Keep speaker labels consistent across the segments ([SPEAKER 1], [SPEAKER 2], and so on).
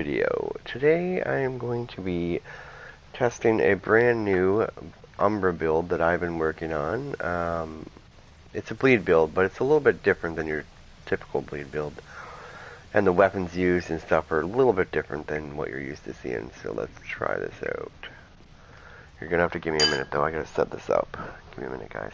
[SPEAKER 1] Video. Today I am going to be testing a brand new Umbra build that I've been working on. It's a bleed build, but it's a little bit different than your typical bleed build. And the weapons used and stuff are a little bit different than what you're used to seeing, so let's try this out. You're gonna have to give me a minute though, I gotta set this up. Give me a minute, guys.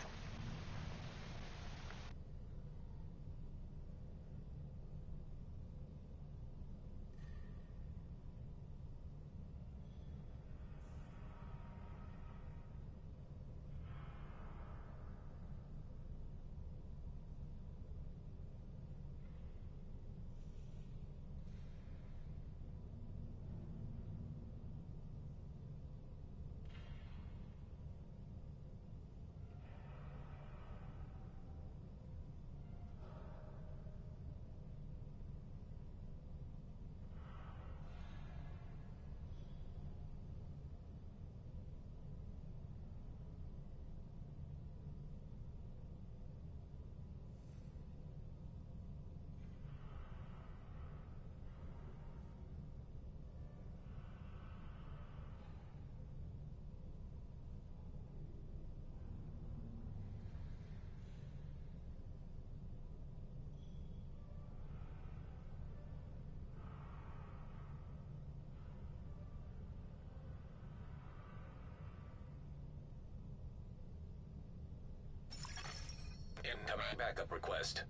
[SPEAKER 2] Incoming backup request.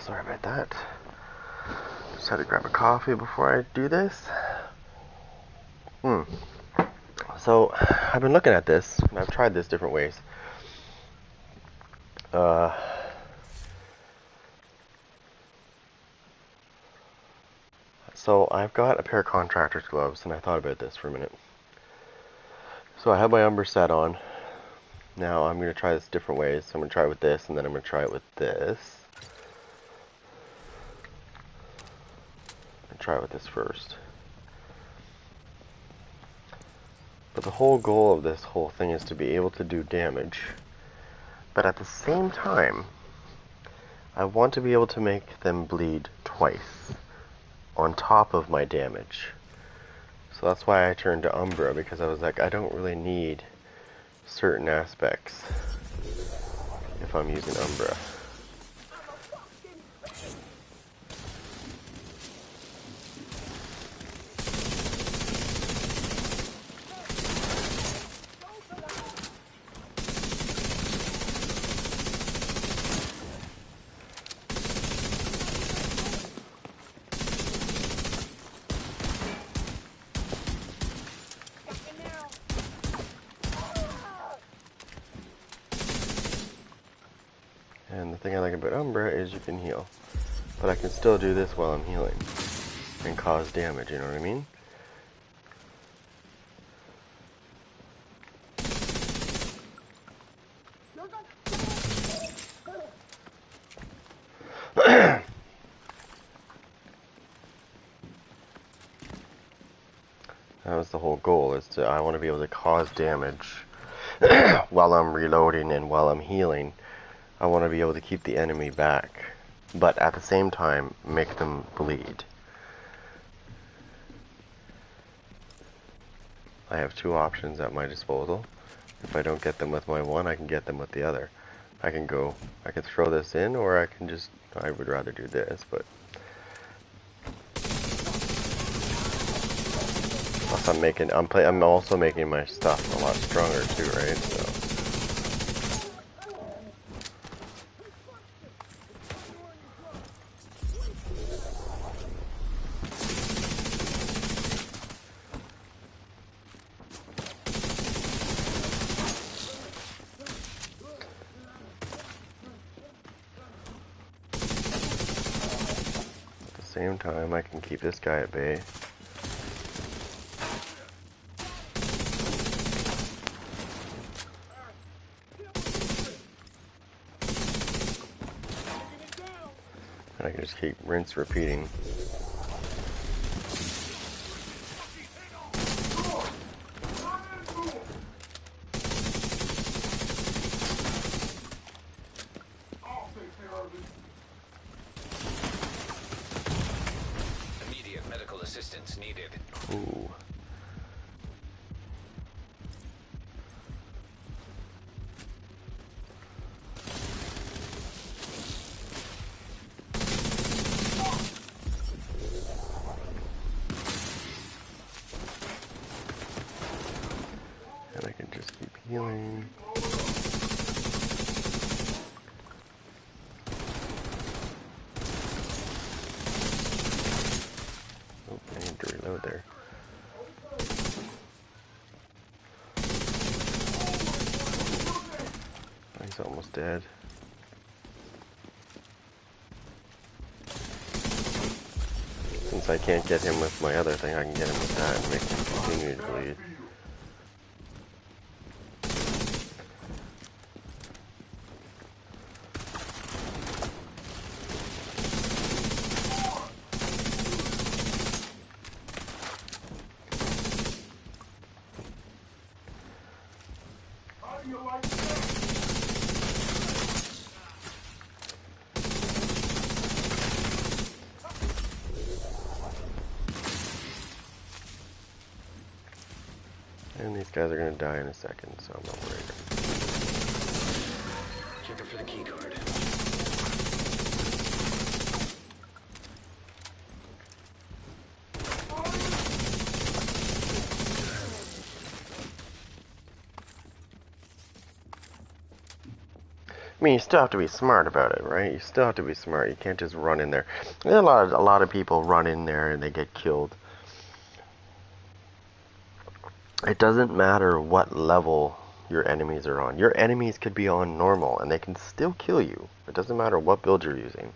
[SPEAKER 1] Sorry about that. Just had to grab a coffee before I do this. So, I've been looking at this, and I've tried this different ways. So, I've got a pair of contractor's gloves, and I thought about this for a minute. So, I have my Umbra set on. Now, I'm going to try this different ways. So I'm going to try it with this, and then I'm going to try it with this. Try it with this first. But the whole goal of this whole thing is to be able to do damage. But at the same time, I want to be able to make them bleed twice on top of my damage. So that's why I turned to Umbra, because I was like, I don't really need certain aspects if I'm using Umbra. And the thing I like about Umbra is you can heal. But I can still do this while I'm healing and cause damage, you know what I mean? That was the whole goal, is to, I want to be able to cause damage while I'm reloading and while I'm healing. I want to be able to keep the enemy back, but at the same time, make them bleed. I have two options at my disposal. If I don't get them with my one, I can get them with the other. I can throw this in, or I can just, I would rather do this, but plus I'm also making my stuff a lot stronger too, right? So. At the same time, I can keep this guy at bay. And I can just keep rinse repeating.
[SPEAKER 2] Immediate medical assistance needed.
[SPEAKER 1] Ooh. And I can just keep healing. Oh, I need to reload there. Oh, he's almost dead. Since I can't get him with my other thing, I can get him with that and make him continue to bleed. And these guys are going to die in a second, so I'm not worried.
[SPEAKER 2] Checking for the key card.
[SPEAKER 1] I mean, you still have to be smart about it, right? You still have to be smart. You can't just run in there. There are a lot of people run in there and they get killed. It doesn't matter what level your enemies are on. Your enemies could be on normal and they can still kill you. It doesn't matter what build you're using.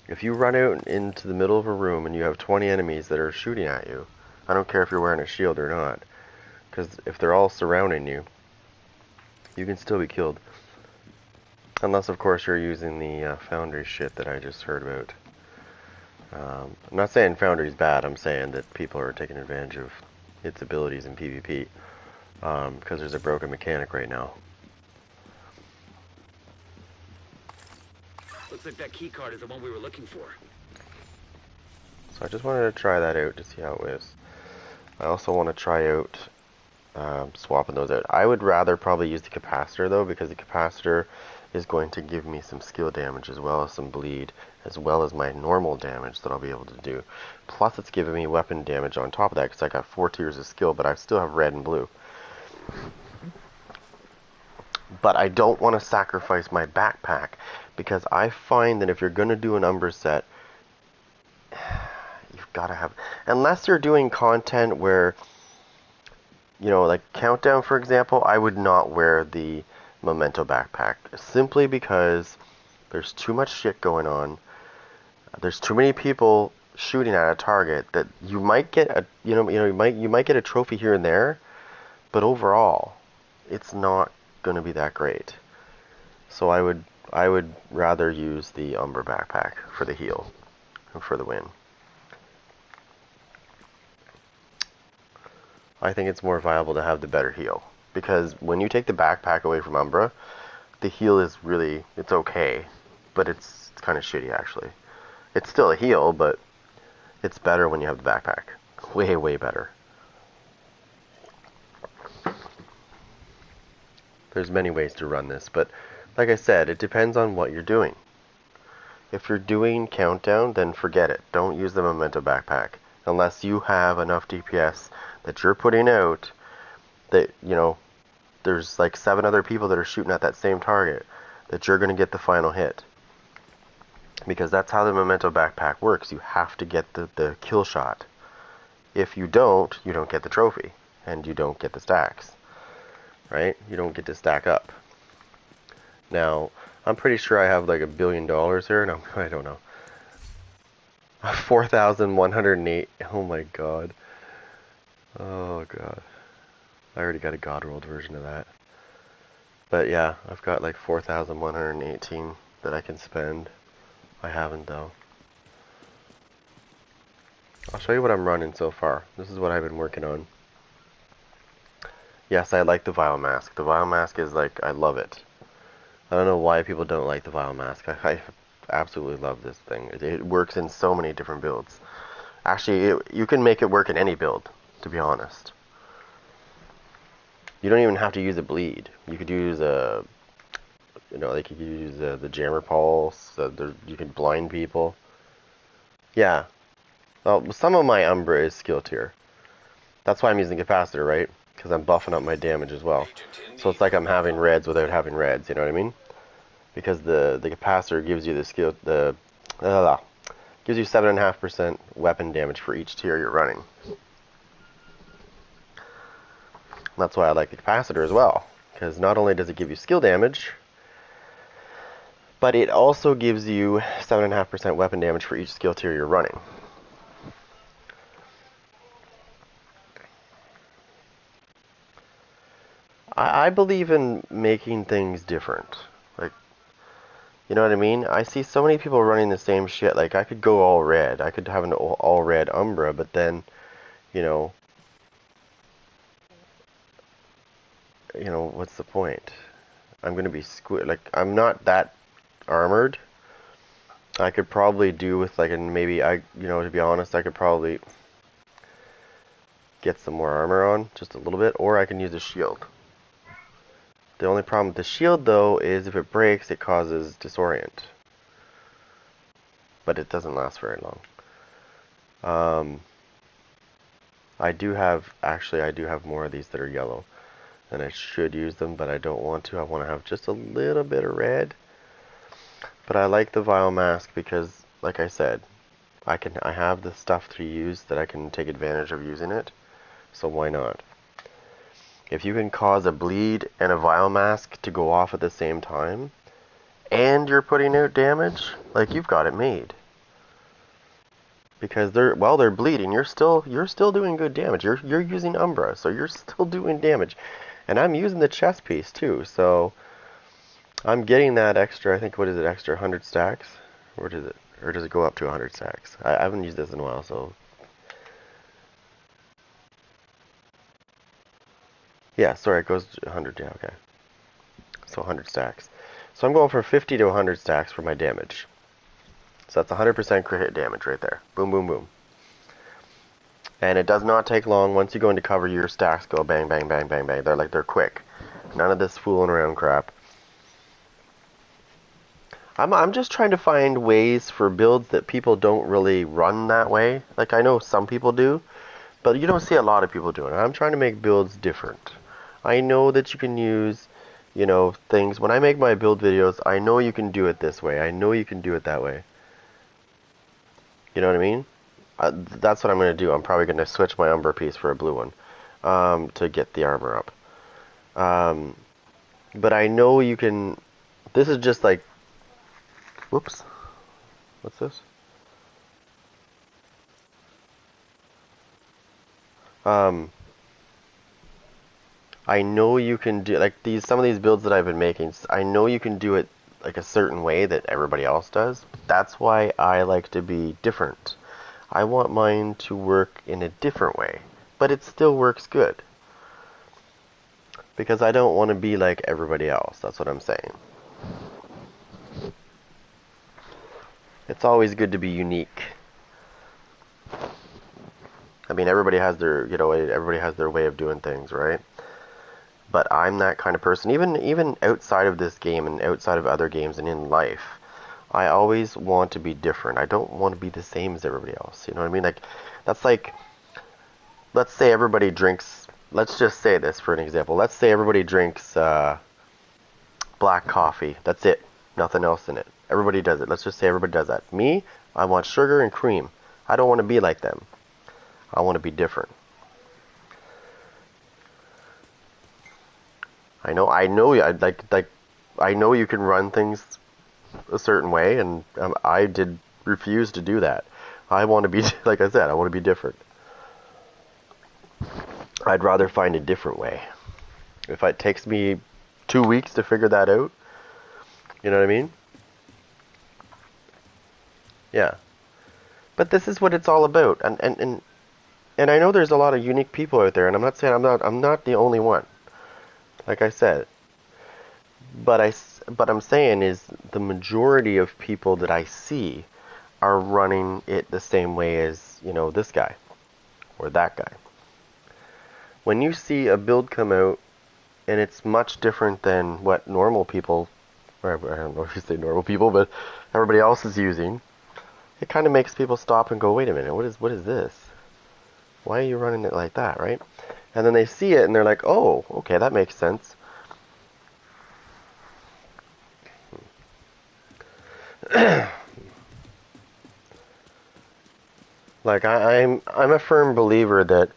[SPEAKER 1] If you run out into the middle of a room and you have 20 enemies that are shooting at you, I don't care if you're wearing a shield or not, because if they're all surrounding you, you can still be killed. Unless, of course, you're using the Foundry shit that I just heard about. I'm not saying Foundry's bad, I'm saying that people are taking advantage of its abilities in PvP, because there's a broken mechanic right now.
[SPEAKER 2] Looks like that key card is the one we were looking for.
[SPEAKER 1] So I just wanted to try that out to see how it is. I also want to try out swapping those out. I would rather probably use the capacitor though, because the capacitor is going to give me some skill damage as well as some bleed, as well as my normal damage that I'll be able to do. Plus it's giving me weapon damage on top of that, because I got 4 tiers of skill, but I still have red and blue. But I don't want to sacrifice my backpack, because I find that if you're going to do an Umbra set, you've got to have, unless you're doing content where, you know, like Countdown, for example, I would not wear the Memento backpack, simply because there's too much shit going on. There's too many people shooting at a target that you might get a, you might get a trophy here and there, but overall, it's not going to be that great. So I would rather use the Umbra backpack for the heal and for the win. I think it's more viable to have the better heal, because when you take the backpack away from Umbra, the heal is really, it's okay, but it's kind of shitty actually. It's still a heal, but it's better when you have the backpack. Way, way better. There's many ways to run this, but like I said, it depends on what you're doing. If you're doing Countdown, then forget it. Don't use the Memento backpack. Unless you have enough DPS that you're putting out that, you know, there's like 7 other people that are shooting at that same target, that you're going to get the final hit. Because that's how the Memento backpack works. You have to get the kill shot. If you don't get the trophy. And you don't get the stacks. Right? You don't get to stack up. Now, I'm pretty sure I have like $1 billion here. No, I don't know. 4,108. Oh my god. Oh god. I already got a god rolled version of that. But yeah, I've got like 4,118 that I can spend. I haven't though. I'll show you what I'm running so far. This is what I've been working on. Yes, I like the Vile Mask. The Vile Mask is like, I love it. I don't know why people don't like the Vile Mask. I absolutely love this thing. It works in so many different builds. Actually, you can make it work in any build, to be honest. You don't even have to use a bleed. You could use a, like you could use the Jammer Pulse. You can blind people. Yeah. Well, some of my Umbra is skill tier. That's why I'm using capacitor, right? Because I'm buffing up my damage as well. So it's like I'm having reds without having reds. You know what I mean? Because the capacitor gives you the skill, gives you 7.5% weapon damage for each tier you're running. That's why I like the capacitor as well, because not only does it give you skill damage, but it also gives you 7.5% weapon damage for each skill tier you're running. I believe in making things different. Like, you know what I mean? I see so many people running the same shit. Like, I could go all red. I could have an all red Umbra, but then, you know, what's the point? I'm going to be like, I'm not that armored. I could probably do with like, and maybe to be honest, I could probably get some more armor on, just a little bit, or I can use a shield. The only problem with the shield, though, is if it breaks, it causes disorient. But it doesn't last very long. I do have more of these that are yellow. and I should use them, but I don't want to. I want to have just a little bit of red. But I like the vial mask because, like I said, I have the stuff to use that I can take advantage of using it. So why not? If you can cause a bleed and a vial mask to go off at the same time, and you're putting out damage, like you've got it made. Because while they're bleeding, you're still doing good damage. You're using Umbra, so you're still doing damage. And I'm using the chest piece too, so I'm getting that extra, I think, what is it, extra 100 stacks? Or does it go up to 100 stacks? I haven't used this in a while, so. Yeah, sorry, it goes to 100, yeah, okay. So 100 stacks. So I'm going from 50 to 100 stacks for my damage. So that's 100% crit hit damage right there. Boom, boom, boom. And it does not take long. Once you go into cover, your stacks go bang, bang, bang, bang, bang. They're quick. None of this fooling around crap. I'm just trying to find ways for builds that people don't really run that way. Like, I know some people do, but you don't see a lot of people doing it. I'm trying to make builds different. I know that you can use, things. When I make my build videos, I know you can do it this way. I know you can do it that way. You know what I mean? That's what I'm going to do. I'm probably going to switch my Umbra piece for a blue one to get the armor up. But I know you can. This is just like. Whoops. What's this? I know you can do like some of these builds that I've been making. I know you can do it like a certain way that everybody else does. That's why I like to be different. I want mine to work in a different way, but it still works good. Because I don't want to be like everybody else. That's what I'm saying. It's always good to be unique. I mean, everybody has their way of doing things, right? But I'm that kind of person. Even outside of this game and outside of other games and in life, I always want to be different. I don't want to be the same as everybody else. You know what I mean? Like, that's like, let's say everybody drinks. Let's just say this for an example. Let's say everybody drinks black coffee. That's it. Nothing else in it. Everybody does it. Let's just say everybody does that. Me, I want sugar and cream. I don't want to be like them. I want to be different. I know, I know you can run things a certain way, and I did refuse to do that. I want to be, like I said, I want to be different. I'd rather find a different way. If it takes me 2 weeks to figure that out, you know what I mean? Yeah. But this is what it's all about, and I know there's a lot of unique people out there, and I'm not saying I'm not the only one. Like I said, but I'm saying is the majority of people that I see are running it the same way as, this guy or that guy. When you see a build come out and it's much different than what normal people, or I don't know if you say normal people, but everybody else is using, it kind of makes people stop and go, wait a minute, what is this? Why are you running it like that, right? And then they see it and they're like, oh, okay, that makes sense. Like I'm a firm believer that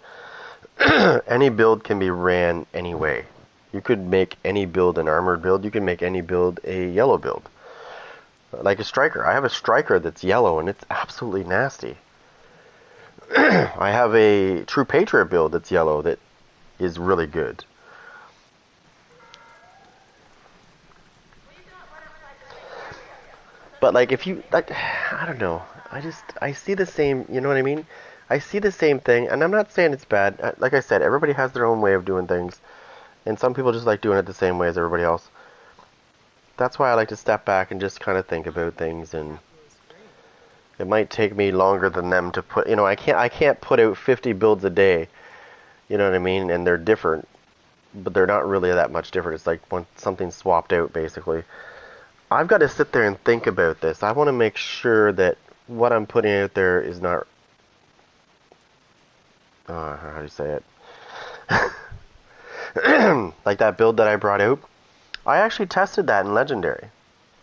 [SPEAKER 1] any build can be ran any way. You could make any build an armored build. You can make any build a yellow build. Like a striker. I have a striker that's yellow and it's absolutely nasty. I have a true patriot build that's yellow that is really good. But like if you like I don't know. I see the same, you know what I mean? I see the same thing and I'm not saying it's bad. Like I said, everybody has their own way of doing things and some people just like doing it the same way as everybody else. That's why I like to step back and just kind of think about things, and it might take me longer than them to put, I can't put out 50 builds a day. You know what I mean? And they're different, but they're not really that much different. It's like when something's swapped out basically. I've got to sit there and think about this. I want to make sure that what I'm putting out there is not how do you say it? Like that build that I brought out, I actually tested that in Legendary.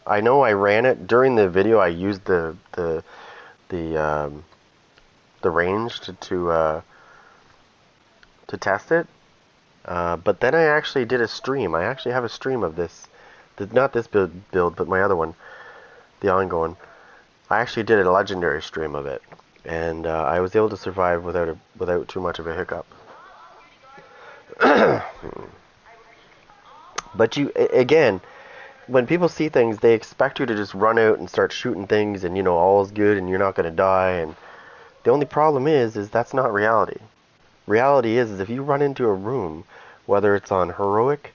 [SPEAKER 1] I know I ran it during the video. I used the the range to test it. But then I actually did a stream. I actually have a stream of this, not this build, but my other one, the ongoing. I actually did a legendary stream of it, and I was able to survive without too much of a hiccup. But again, when people see things, they expect you to just run out and start shooting things, and all is good, and you're not going to die. And the only problem is that's not reality. Reality is if you run into a room, whether it's on heroic,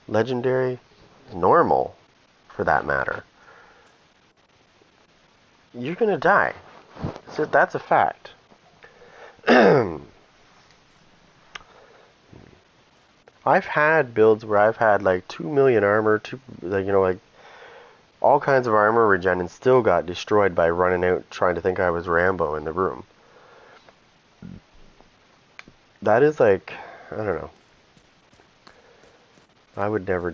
[SPEAKER 1] legendary, normal, for that matter, you're going to die. So that's a fact. I've had builds where I've had like 2 million armor, like all kinds of armor regen, and still got destroyed by running out trying to think I was Rambo in the room. That is like, I don't know. I would never,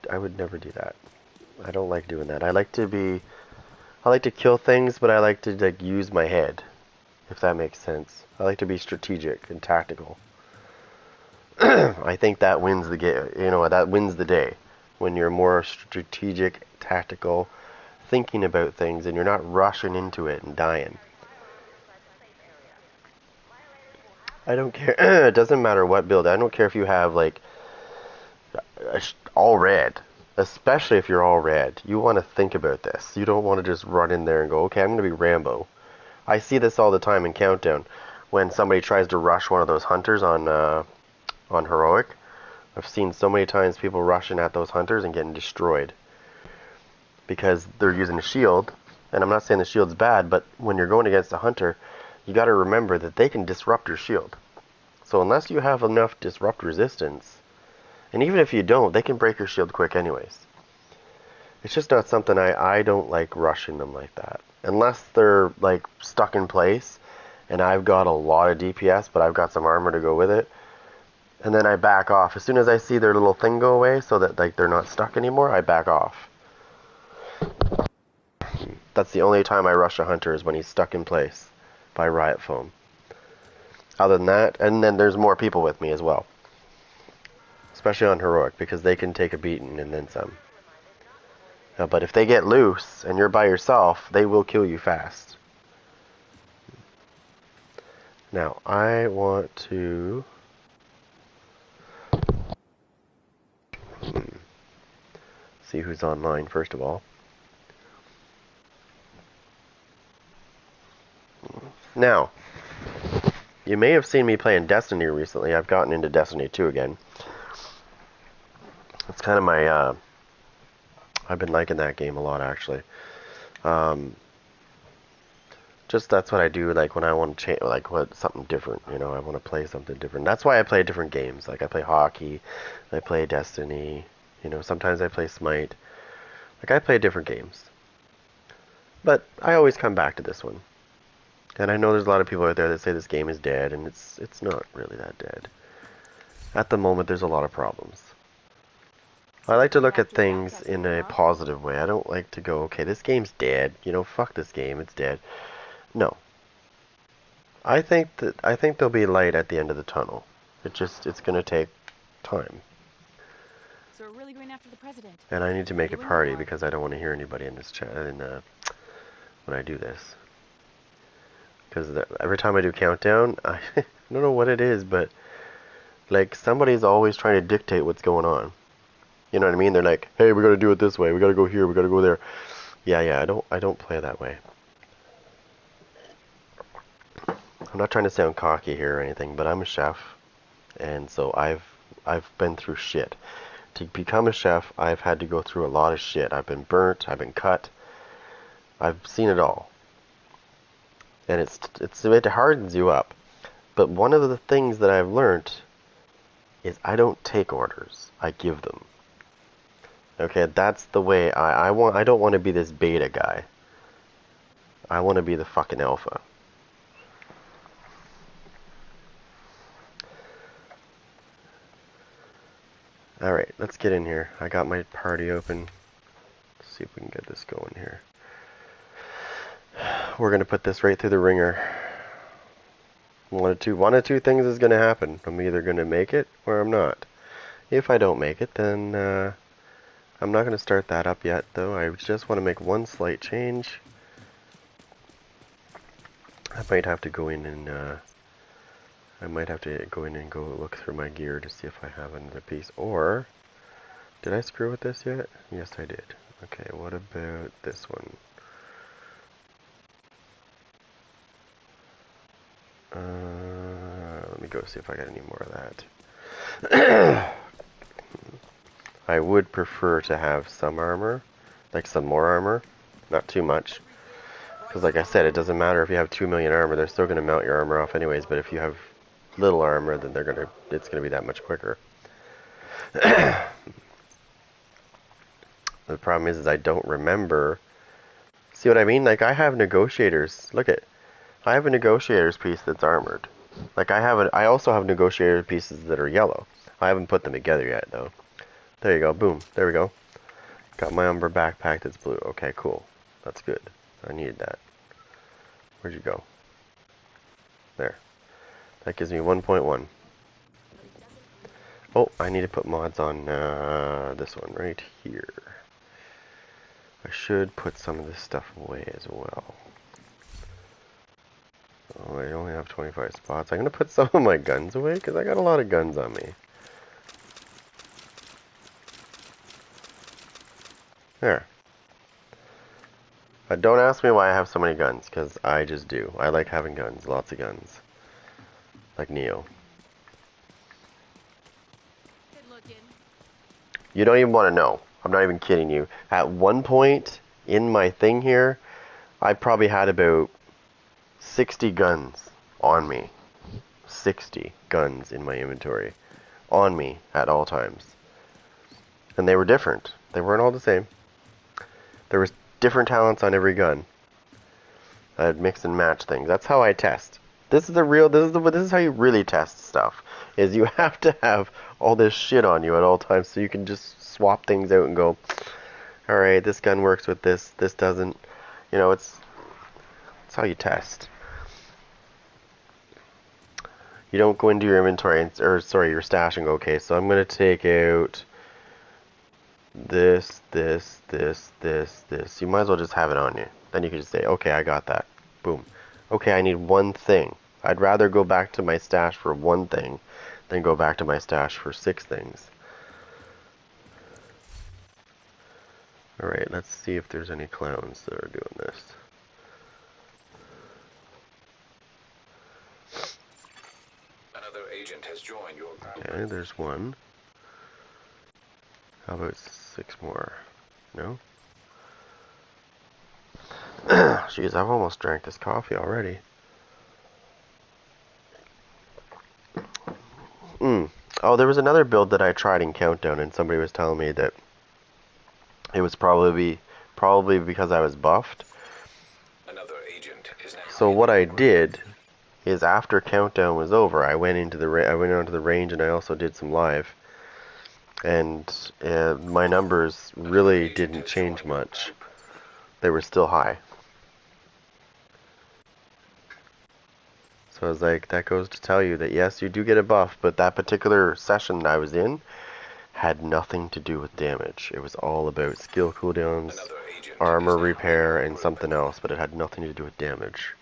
[SPEAKER 1] I would never do that. I don't like doing that. I like to kill things, but I like to like use my head, if that makes sense. I like to be strategic and tactical. I think that wins the game. That wins the day when you're more strategic, tactical, thinking about things, and you're not rushing into it and dying. I don't care. It doesn't matter what build. I don't care if you have like all red, especially if you're all red. You want to think about this. You don't want to just run in there and go, okay, I'm going to be Rambo. I see this all the time in Countdown when somebody tries to rush one of those hunters on heroic. I've seen so many times people rushing at those hunters and getting destroyed because they're using a shield. And I'm not saying the shield's bad, but when you're going against a hunter, you got to remember that they can disrupt your shield. So unless you have enough disrupt resistance, and even if you don't, they can break your shield quick anyways. It's just not something I don't like rushing them like that. Unless they're like stuck in place and I've got a lot of DPS, but I've got some armor to go with it. And then I back off. As soon as I see their little thing go away so that like they're not stuck anymore, I back off. That's the only time I rush a hunter is when he's stuck in place by riot foam. Other than that, and then there's more people with me as well. Especially on heroic, because they can take a beating and then some. But if they get loose and you're by yourself, they will kill you fast. Now, I want to see who's online first of all. Now, you may have seen me playing Destiny recently. I've gotten into Destiny 2 again. It's kind of my, I've been liking that game a lot actually. Just that's what I do, like when I want to change, like something different, I want to play something different. That's why I play different games. Like I play hockey, I play Destiny, sometimes I play Smite. Like I play different games. But I always come back to this one. And I know there's a lot of people out there that say this game is dead, and it's not really that dead. At the moment, there's a lot of problems. I like to look at things in a positive way. I don't like to go, okay, this game's dead. Fuck this game, it's dead. No. I think there'll be light at the end of the tunnel. It's going to take time.
[SPEAKER 3] So we're really going after the president.
[SPEAKER 1] And I need to make a party because I don't want to hear anybody in this chat when I do this. Because every time I do countdown, I don't know what it is, but like somebody's always trying to dictate what's going on. You know what I mean? They're like, "Hey, we got to do it this way. We got to go here. We got to go there." Yeah. I don't play that way. I'm not trying to sound cocky here or anything, but I'm a chef, and so I've been through shit. To become a chef, I've had to go through a lot of shit. I've been burnt. I've been cut. I've seen it all. And it hardens you up. But one of the things that I've learned is I don't take orders. I give them. Okay, that's the way I don't want to be this beta guy. I want to be the fucking alpha. Alright, let's get in here. I got my party open. Let's see if we can get this going here. We're going to put this right through the ringer. One of two things is going to happen. I'm either going to make it or I'm not. If I don't make it, then I'm not going to start that up yet, though. I just want to make one slight change. I might have to go in and go look through my gear to see if I have another piece. Or did I screw with this yet? Yes, I did. Okay, what about this one? Let me go see if I got any more of that. I would prefer to have some armor, like some more armor, not too much. Because like I said, it doesn't matter if you have 2 million armor, they're still going to mount your armor off anyways, but if you have little armor, then it's going to be that much quicker. The problem is I don't remember. See what I mean? Like I have negotiators. I have a negotiator's piece that's armored. Like I also have negotiator pieces that are yellow. I haven't put them together yet though. There you go. Boom. There we go. Got my Umbra backpack that's blue. Okay, cool. That's good. I needed that. Where'd you go? There. That gives me 1.1. Oh, I need to put mods on this one right here. I should put some of this stuff away as well. Oh, I only have 25 spots. I'm going to put some of my guns away because I got a lot of guns on me. There. But don't ask me why I have so many guns, because I just do. I like having guns, lots of guns. Like Neo. You don't even want to know. I'm not even kidding you. At one point in my thing here, I probably had about 60 guns on me. 60 guns in my inventory. On me at all times. And they were different. They weren't all the same. There was different talents on every gun. I'd mix and match things. That's how I test. This is how you really test stuff. Is you have to have all this shit on you at all times so you can just swap things out and go, alright, this gun works with this doesn't. You know, it's how you test. You don't go into your inventory, your stash and go, okay, so I'm going to take out this. You might as well just have it on you. Then you can just say, okay, I got that. Boom. Okay, I need one thing. I'd rather go back to my stash for one thing than go back to my stash for 6 things. Alright, let's see if there's any clowns that are doing this.
[SPEAKER 2] Another agent has joined your group.
[SPEAKER 1] Okay, there's one. How about 6 more? No? Jeez, I've almost drank this coffee already. Oh, there was another build that I tried in Countdown, and somebody was telling me that it was probably because I was buffed.
[SPEAKER 2] Another agent is now
[SPEAKER 1] So what I did is after Countdown was over, I went onto the range, and I also did some live. And my numbers really didn't change much. They were still high. So I was like, that goes to tell you that yes, you do get a buff, but that particular session that I was in had nothing to do with damage. It was all about skill cooldowns, armor repair, and something else, but it had nothing to do with damage.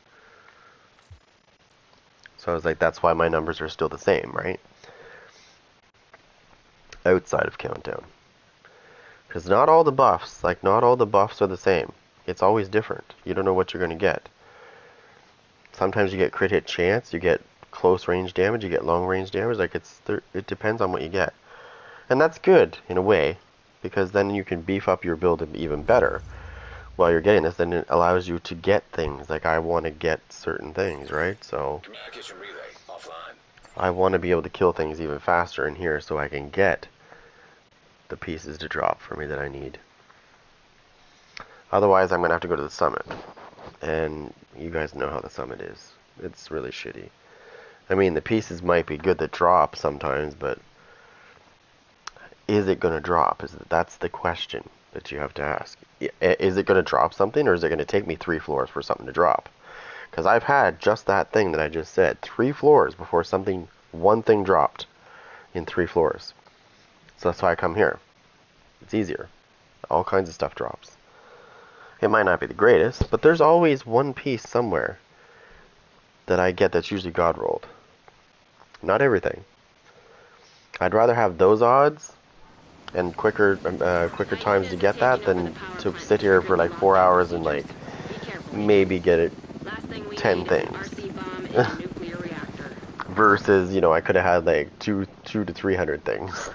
[SPEAKER 1] So I was like, that's why my numbers are still the same, right? Outside of Countdown. Because not all the buffs are the same. It's always different. You don't know what you're going to get. Sometimes you get crit hit chance, you get close range damage, you get long range damage. Like it depends on what you get. And that's good, in a way, because then you can beef up your build even better while you're getting this. Then it allows you to get things. Like, I want to get certain things, right? So,
[SPEAKER 2] communication relay offline.
[SPEAKER 1] I want to be able to kill things even faster in here so I can get the pieces to drop for me that I need. Otherwise, I'm going to have to go to the summit. And you guys know how the summit is. It's really shitty. I mean, the pieces might be good that drop sometimes, but is it going to drop? That's the question that you have to ask. Is it going to drop something, or is it going to take me 3 floors for something to drop? Because I've had just that thing that I just said, 3 floors before one thing dropped in 3 floors. So that's why I come here. It's easier. All kinds of stuff drops. It might not be the greatest, but there's always one piece somewhere that I get that's usually God rolled. Not everything. I'd rather have those odds and quicker times to get that than to sit here for like 4 hours and like maybe get it 10 things. Versus, you know, I could have had like 2 to 300 things.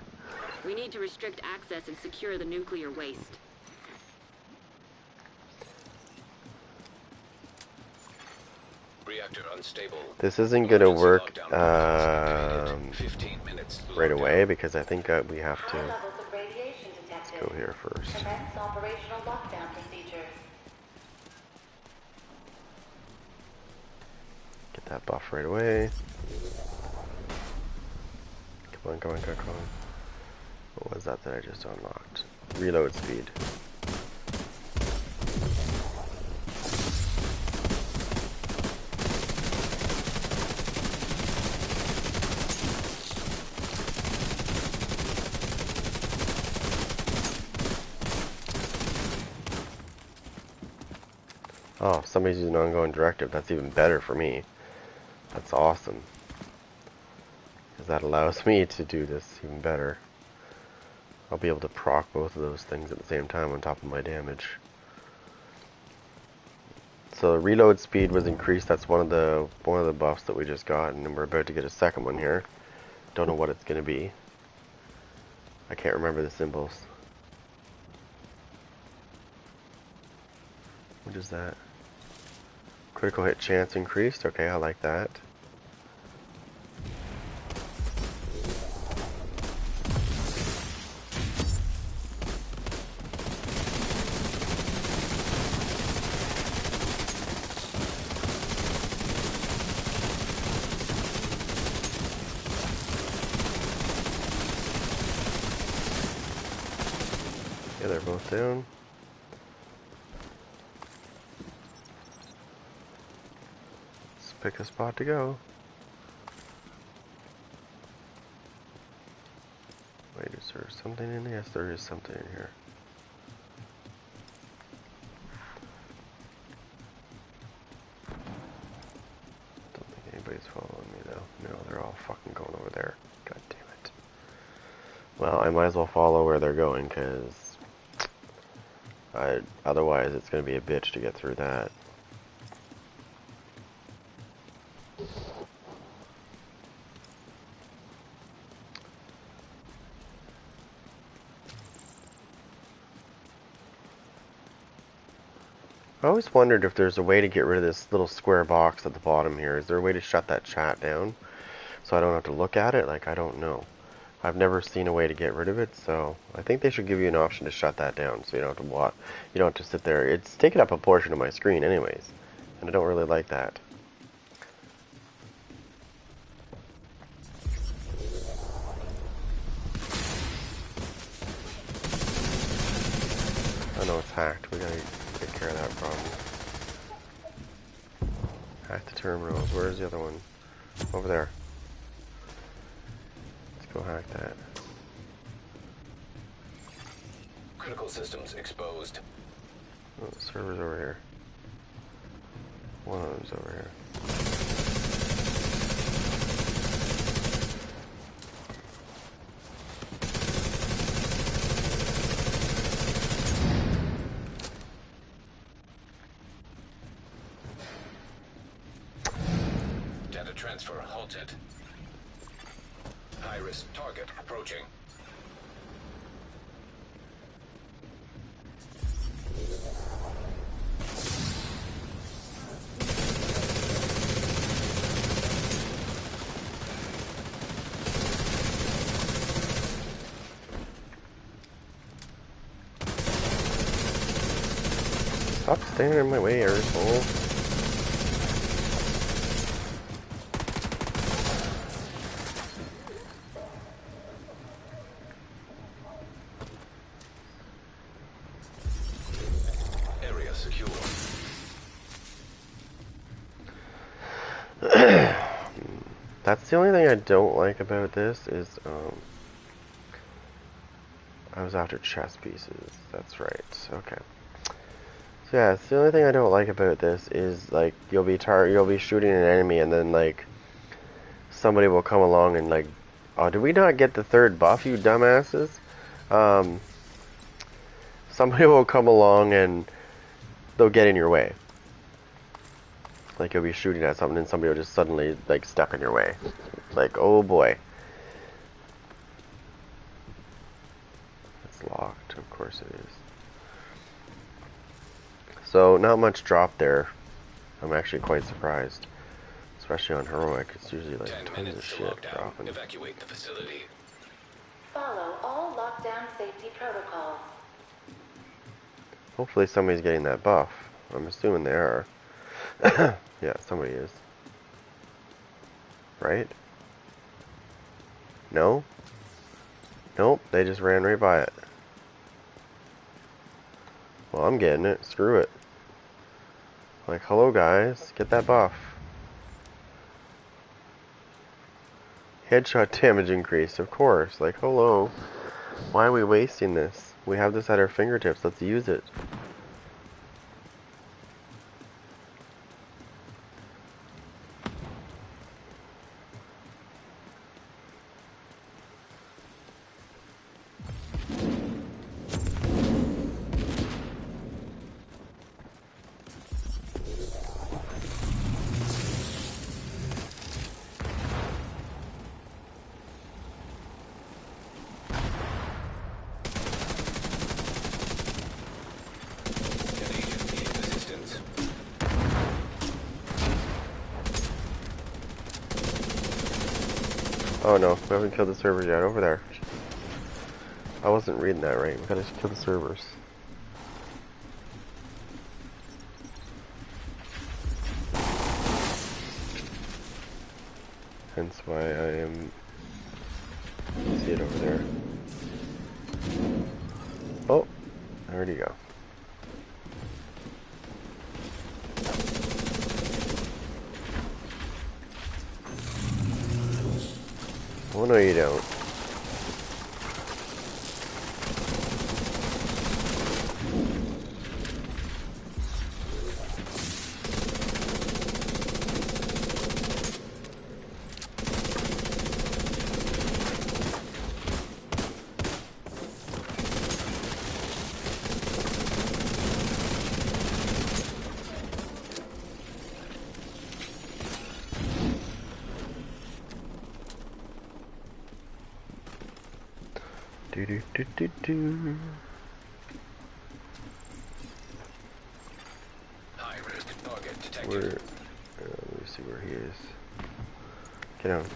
[SPEAKER 4] We need to restrict access and secure the nuclear waste.
[SPEAKER 2] Reactor unstable.
[SPEAKER 1] This isn't gonna work
[SPEAKER 2] 15 minutes.
[SPEAKER 1] right away because I think we have to. Let's go here first.
[SPEAKER 5] Commence operational lockdown procedures.
[SPEAKER 1] Get that buff right away. Come on, come on, come on, come on. What was that I just unlocked? Reload speed. Oh, somebody's using an ongoing directive. That's even better for me. That's awesome. Because that allows me to do this even better. I'll be able to proc both of those things at the same time on top of my damage. So the reload speed was increased. That's one of the buffs that we just got, and we're about to get a second one here. Don't know what it's going to be. I can't remember the symbols. What is that? Critical hit chance increased. Okay, I like that. Yeah, they're both down. Let's pick a spot to go. Wait, is there something in here? Yes, there is something in here. Don't think anybody's following me though. No, they're all fucking going over there. God damn it. Well, I might as well follow where they're going, because otherwise it's going to be a bitch to get through that. I always wondered if there's a way to get rid of this little square box at the bottom here. Is there a way to shut that chat down so I don't have to look at it? Like, I don't know. I've never seen a way to get rid of it, so I think they should give you an option to shut that down so you don't have to watch. You don't have to sit there. It's taking up a portion of my screen anyways, and I don't really like that. I know it's hacked. We gotta take care of that problem. Hack the terminals. Where's the other one? Over there. Let's go hack that.
[SPEAKER 2] Critical systems exposed.
[SPEAKER 1] Oh, the server's over here. One of them's over here.
[SPEAKER 2] Data transfer halted. High-risk target approaching.
[SPEAKER 1] Stop standing in my way, asshole.
[SPEAKER 2] secure.
[SPEAKER 1] That's the only thing I don't like about this is, I was after chess pieces. That's right. Okay. So yeah, it's the only thing I don't like about this is like you'll be shooting an enemy and then like somebody will come along and like, oh, did we not get the third buff, you dumbasses? Um, Somebody will come along and they'll get in your way. Like you'll be shooting at something and somebody will just suddenly like step in your way. Like, oh boy. It's locked, of course it is. So not much drop there. I'm actually quite surprised. Especially on heroic, it's usually like
[SPEAKER 2] 10
[SPEAKER 1] tons of
[SPEAKER 2] minutes to
[SPEAKER 1] shit
[SPEAKER 2] lockdown.
[SPEAKER 1] dropping.
[SPEAKER 2] Evacuate the facility.
[SPEAKER 5] Follow all lockdown safety protocols.
[SPEAKER 1] Hopefully somebody's getting that buff. I'm assuming they are. Yeah, somebody is. Right? No? Nope, they just ran right by it. Well, I'm getting it. Screw it. Like, hello guys, get that buff. Headshot damage increase, of course. Like, hello. Why are we wasting this? We have this at our fingertips. Let's use it.
[SPEAKER 2] An agent needs assistance.
[SPEAKER 1] Oh no, we haven't killed the servers yet. Over there. I wasn't reading that right. We gotta kill the servers. Hence why I am... See it over there. Oh, where'd he go? Oh no you don't. Do do do do do.
[SPEAKER 2] High risk target detected.
[SPEAKER 1] Where? Let me see where he is. Get out.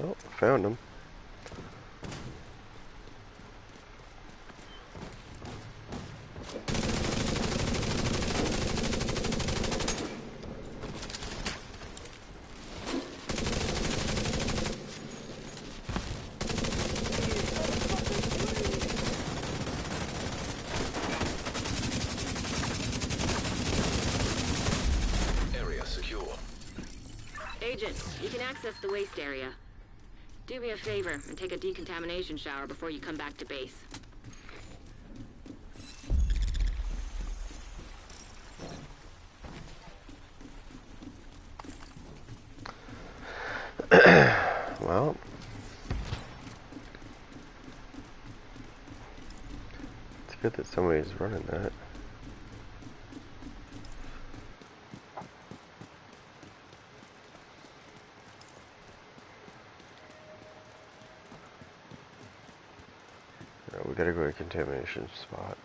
[SPEAKER 1] Oh, found him.
[SPEAKER 2] Area secure.
[SPEAKER 4] Agent, you can access the waste area. Do me a favor and take a decontamination shower before you come back to base.
[SPEAKER 1] Well, it's good that somebody's running that. We gotta go to contamination spot.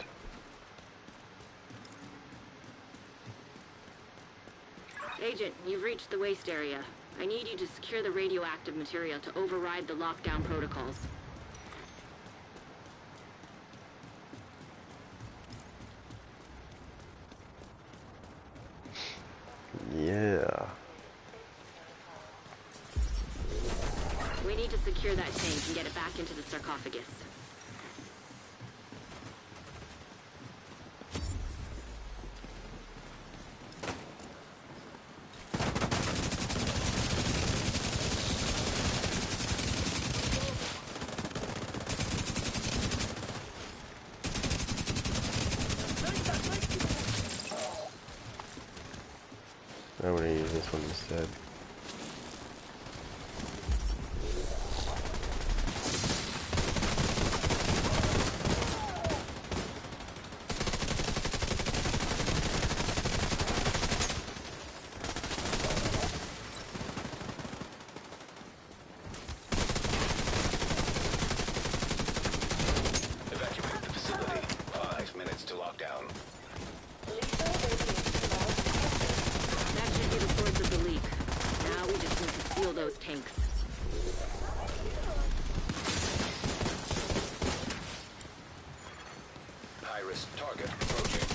[SPEAKER 4] Agent, you've reached the waste area. I need you to secure the radioactive material to override the lockdown protocols.
[SPEAKER 1] Yeah.
[SPEAKER 4] We need to secure that tank and get it back into the sarcophagus.
[SPEAKER 1] I'm gonna use this one instead.
[SPEAKER 2] Evacuate the facility. 5 minutes to lockdown.
[SPEAKER 4] That should be the source of the leak. Now we just need to seal those tanks.
[SPEAKER 2] High-risk target approaching.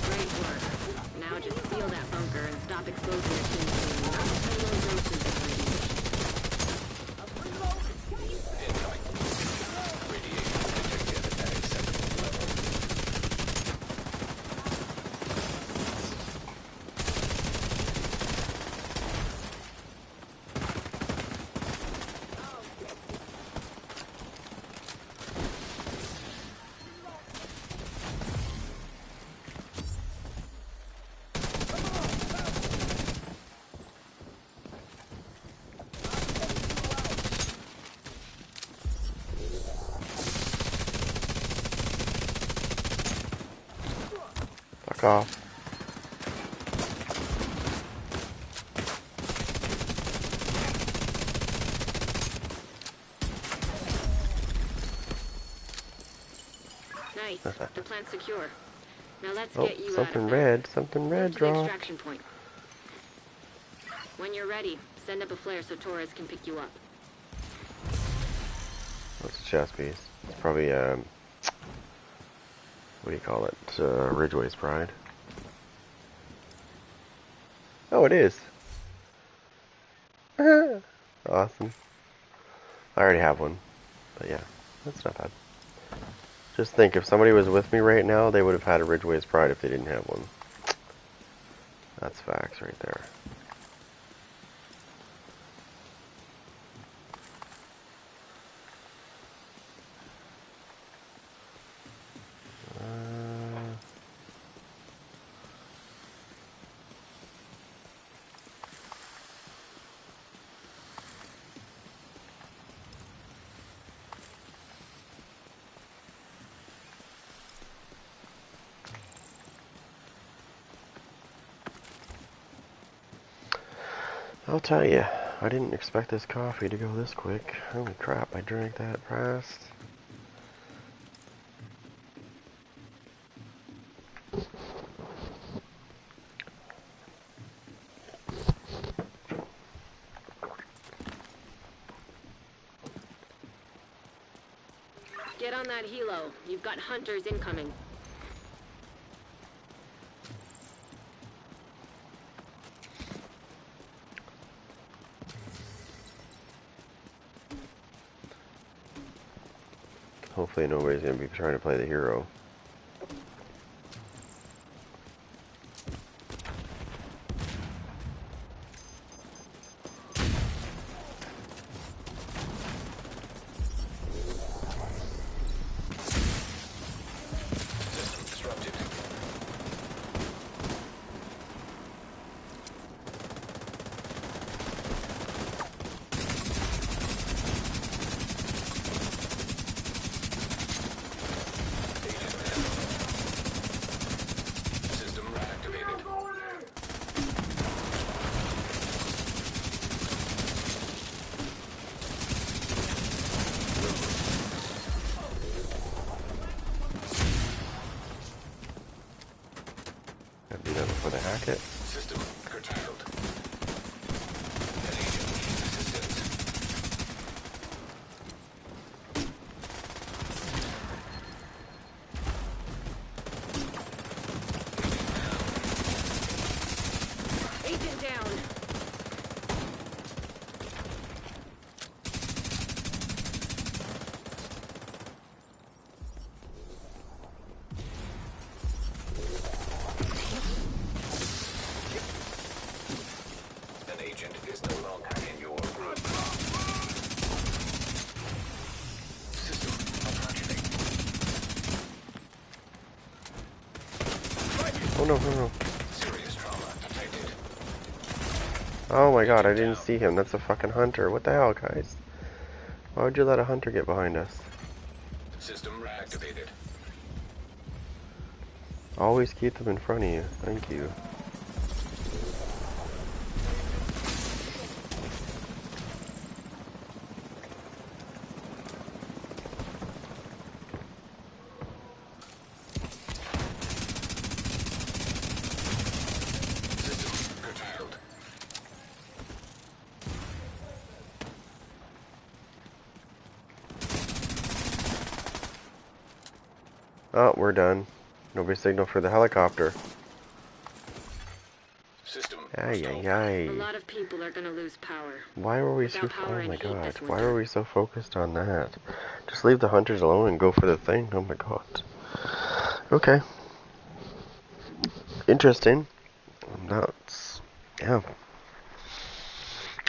[SPEAKER 4] Great work. Now just seal that bunker and stop exposing the team to non-payload doses of radiation.
[SPEAKER 2] Incoming. Radiation detected at acceptable level.
[SPEAKER 1] Fuck off.
[SPEAKER 4] Nice. The plant's secure. Now let's
[SPEAKER 1] Oh,
[SPEAKER 4] get you out
[SPEAKER 1] something
[SPEAKER 4] of there.
[SPEAKER 1] red. Something
[SPEAKER 4] Move
[SPEAKER 1] red
[SPEAKER 4] to the
[SPEAKER 1] dropped.
[SPEAKER 4] extraction point. When you're ready, send up a flare so Torres can pick you up.
[SPEAKER 1] What's the chest piece? It's probably, what do you call it? Ridgeway's Pride. Oh, it is. Awesome. I already have one. But yeah, that's not bad. Just think, if somebody was with me right now, they would have had a Ridgeway's Pride if they didn't have one. That's facts right there. I'll tell you, I didn't expect this coffee to go this quick. Holy crap, I drank that fast.
[SPEAKER 4] Get on that helo. You've got hunters incoming.
[SPEAKER 1] Hopefully nobody's going to be trying to play the hero.
[SPEAKER 2] System disrupted. System reactivated.
[SPEAKER 1] Gotta do that before they hack it.
[SPEAKER 2] System curtailed. An agent needs assistance.
[SPEAKER 4] Agent down.
[SPEAKER 2] An agent is no longer in your group. System malfunctioning.
[SPEAKER 1] Oh no, no, no.
[SPEAKER 2] Serious trauma detected.
[SPEAKER 1] Oh my god, I didn't see him. That's a fucking hunter. What the hell, guys? Why would you let a hunter get behind us?
[SPEAKER 2] System reactivated.
[SPEAKER 1] Always keep them in front of you. Thank you.
[SPEAKER 2] System curtailed.
[SPEAKER 1] Oh, we're done. Nobody signaled for the helicopter.
[SPEAKER 2] System
[SPEAKER 1] Ay,
[SPEAKER 2] restored.
[SPEAKER 1] ay,
[SPEAKER 4] A
[SPEAKER 1] ay.
[SPEAKER 4] lot of people are gonna lose power.
[SPEAKER 1] Why were we
[SPEAKER 4] Without
[SPEAKER 1] so...
[SPEAKER 4] power
[SPEAKER 1] Oh
[SPEAKER 4] and
[SPEAKER 1] my
[SPEAKER 4] heat
[SPEAKER 1] god.
[SPEAKER 4] this
[SPEAKER 1] Why
[SPEAKER 4] winter.
[SPEAKER 1] were we so focused on that? Just leave the hunters alone and go for the thing. Oh my god. Okay. Interesting. That's... Yeah.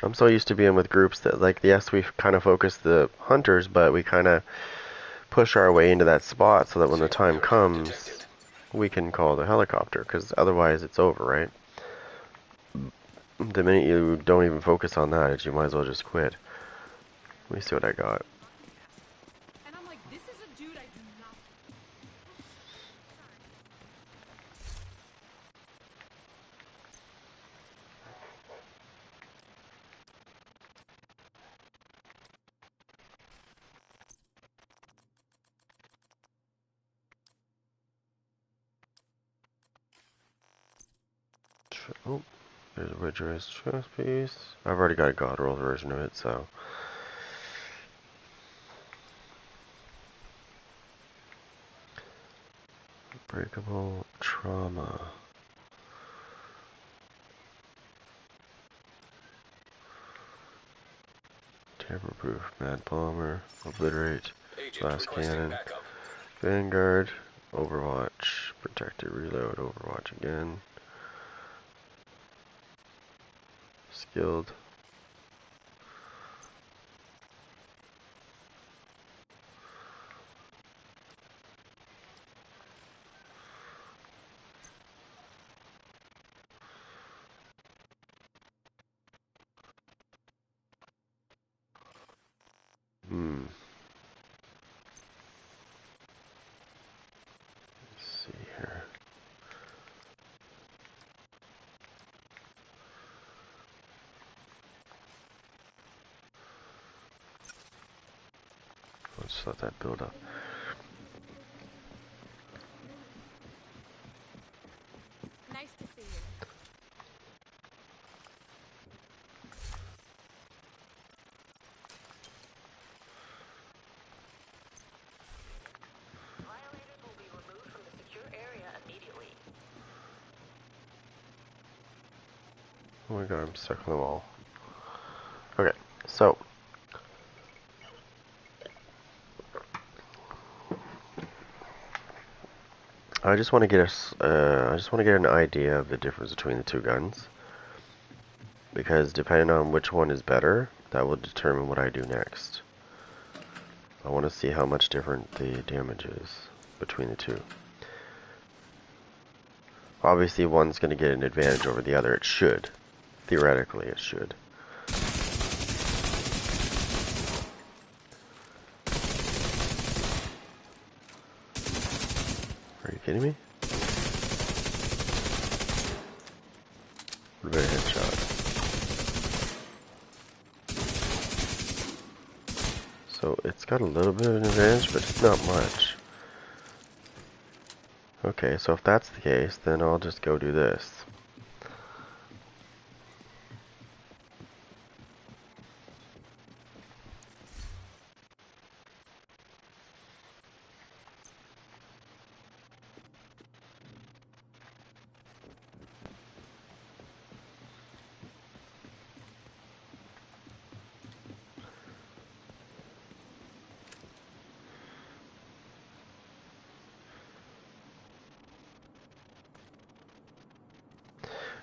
[SPEAKER 1] I'm so used to being with groups that, like, yes, we kind of focus the hunters, but we kind of push our way into that spot so that when the time
[SPEAKER 2] Singularity
[SPEAKER 1] comes,
[SPEAKER 2] detected.
[SPEAKER 1] we can call the helicopter, because otherwise it's over, right? The minute you don't even focus on that, you might as well just quit. Let me see what I got.
[SPEAKER 3] And I'm like, this is a dude I do not.
[SPEAKER 1] Oh, there's a Witcher's chess piece. I've already got a God roll version of it, so... Breakable trauma. Tamper-proof, mad palmer, obliterate,
[SPEAKER 2] Agent
[SPEAKER 1] glass
[SPEAKER 2] requesting
[SPEAKER 1] cannon,
[SPEAKER 2] backup.
[SPEAKER 1] vanguard, overwatch, protected reload, overwatch again, skilled. Let's see here. Let's let that build up.
[SPEAKER 3] Nice to see you.
[SPEAKER 5] Violators will be removed from the secure area immediately.
[SPEAKER 1] Oh my god, I'm stuck on the wall. Okay, so I just want to get I just want to get an idea of the difference between the two guns, because depending on which one is better, that will determine what I do next. I want to see how much different the damage is between the two. Obviously, one's going to get an advantage over the other. It should. Theoretically, it should. Are you kidding me? What about a headshot? So it's got a little bit of an advantage, but it's not much. Okay, so if that's the case, then I'll just go do this.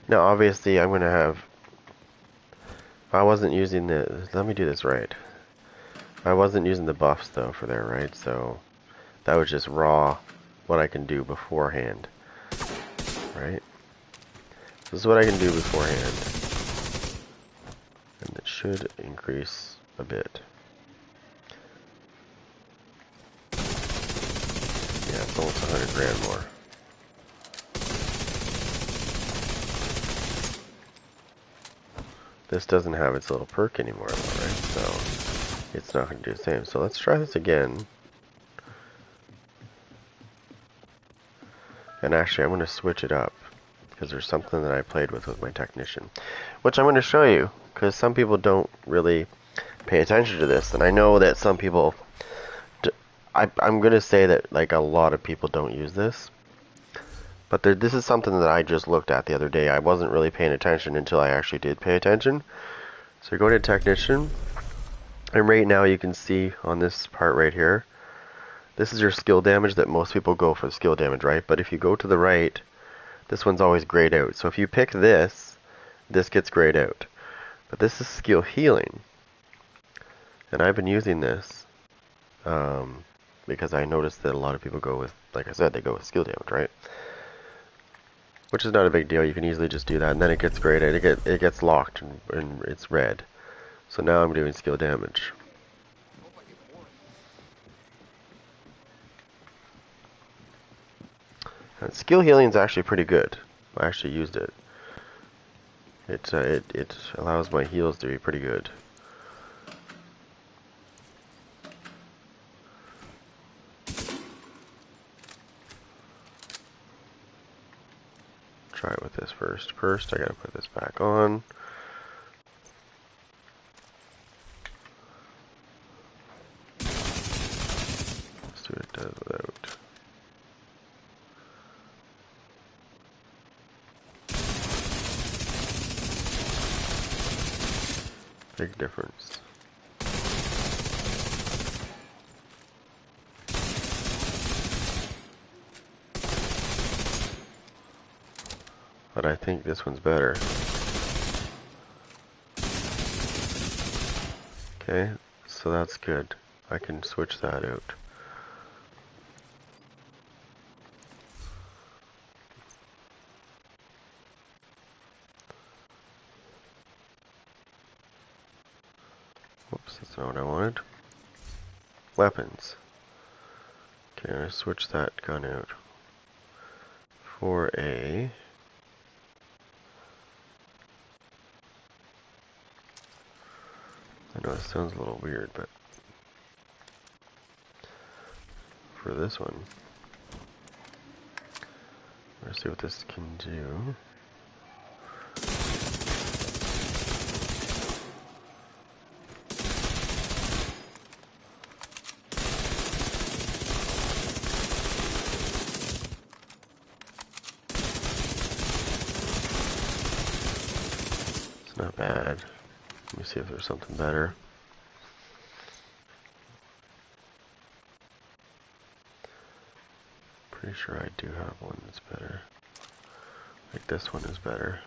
[SPEAKER 1] Now, obviously, I'm going to have... I wasn't using the... Let me do this right. I wasn't using the buffs, though, for there, right? So, that was just raw, what I can do beforehand. Right? This is what I can do beforehand. And it should increase a bit. Yeah, it's almost 100 grand more. This doesn't have its little perk anymore, though, right? So it's not going to do the same. So let's try this again. And actually, I'm going to switch it up, because there's something that I played with my technician, which I'm going to show you, because some people don't really pay attention to this. And I know that some people... I'm going to say that like a lot of people don't use this. But this is something that I just looked at the other day. I wasn't really paying attention until I actually did pay attention. So you're going to Technician, and right now you can see on this part right here, this is your skill damage that most people go for skill damage, right? But if you go to the right, this one's always grayed out. So if you pick this, this gets grayed out. But this is skill healing. And I've been using this because I noticed that a lot of people go with, like I said, they go with skill damage, right? Which is not a big deal. You can easily just do that, and then it gets grayed out. It gets locked, and it's red. So now I'm doing skill damage. And skill healing is actually pretty good. I actually used it. It allows my heals to be pretty good. Try it with this first. First, I gotta put this back on. Let's see what it does without. Big difference. But I think this one's better. Okay, so that's good. I can switch that out. Whoops, that's not what I wanted. Weapons. Okay, I switch that gun out for a... I know it sounds a little weird, but for this one, let's see what this can do. It's not bad. Let me see if there's something better. Pretty sure I do have one that's better. Like this one is better.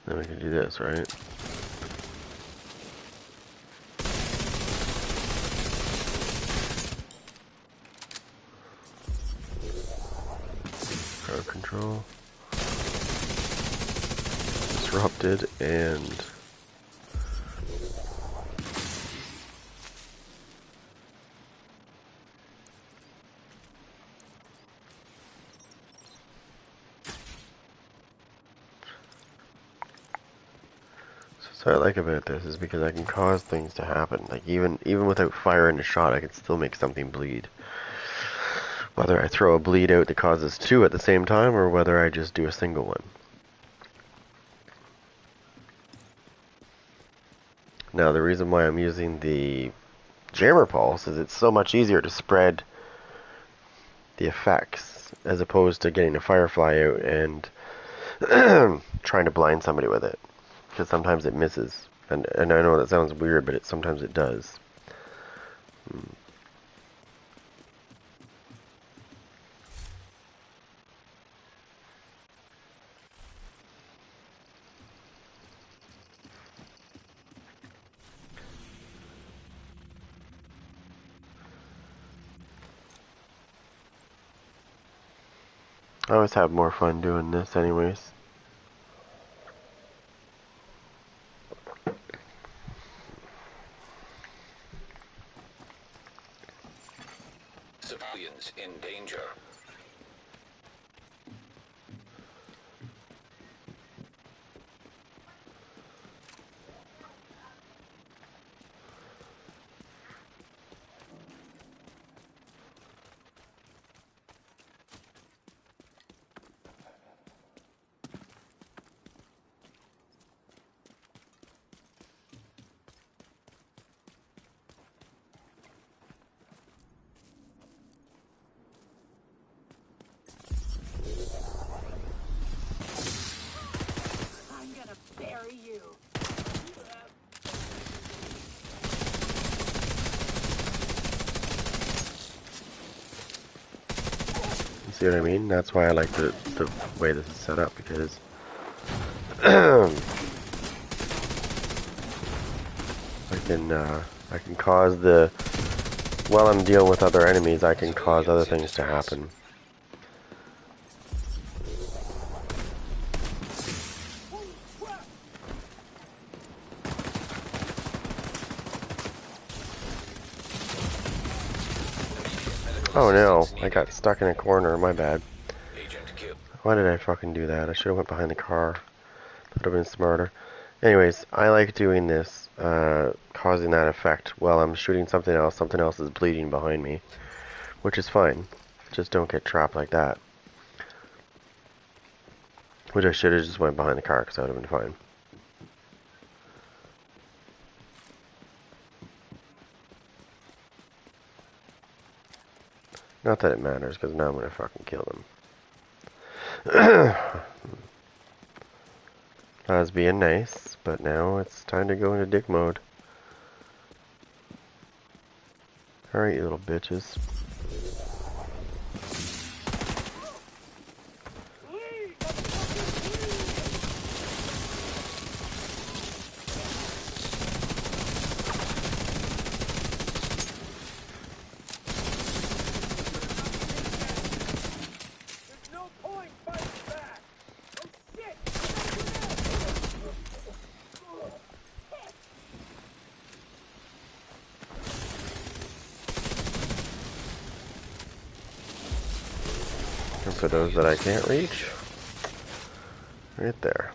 [SPEAKER 1] Then we can do this, right? Crowd control. Disrupted and so what I like about this is because I can cause things to happen. Like even without firing a shot, I can still make something bleed. Whether I throw a bleed out that causes two at the same time, or whether I just do a single one. Now the reason why I'm using the jammer pulse is it's so much easier to spread the effects as opposed to getting a firefly out and trying to blind somebody with it, because sometimes it misses, and I know that sounds weird, but sometimes it does. I always have more fun doing this anyways.
[SPEAKER 2] Civilians in danger.
[SPEAKER 5] I'm gonna bury you.
[SPEAKER 1] You see what I mean? That's why I like the way this is set up, because I can cause the, while I'm dealing with other enemies, I can cause other things to happen. Oh no, I got stuck in a corner, my bad.
[SPEAKER 2] Agent kill.
[SPEAKER 1] Why did I fucking do that? I should have went behind the car. That would have been smarter. Anyways, I like doing this, causing that effect while I'm shooting something else is bleeding behind me, which is fine. Just don't get trapped like that. Which I should have just went behind the car, because that would have been fine. Not that it matters, because now I'm going to fucking kill them. I was being nice, but now it's time to go into dick mode. Alright, you little bitches. And for those that I can't reach, right there.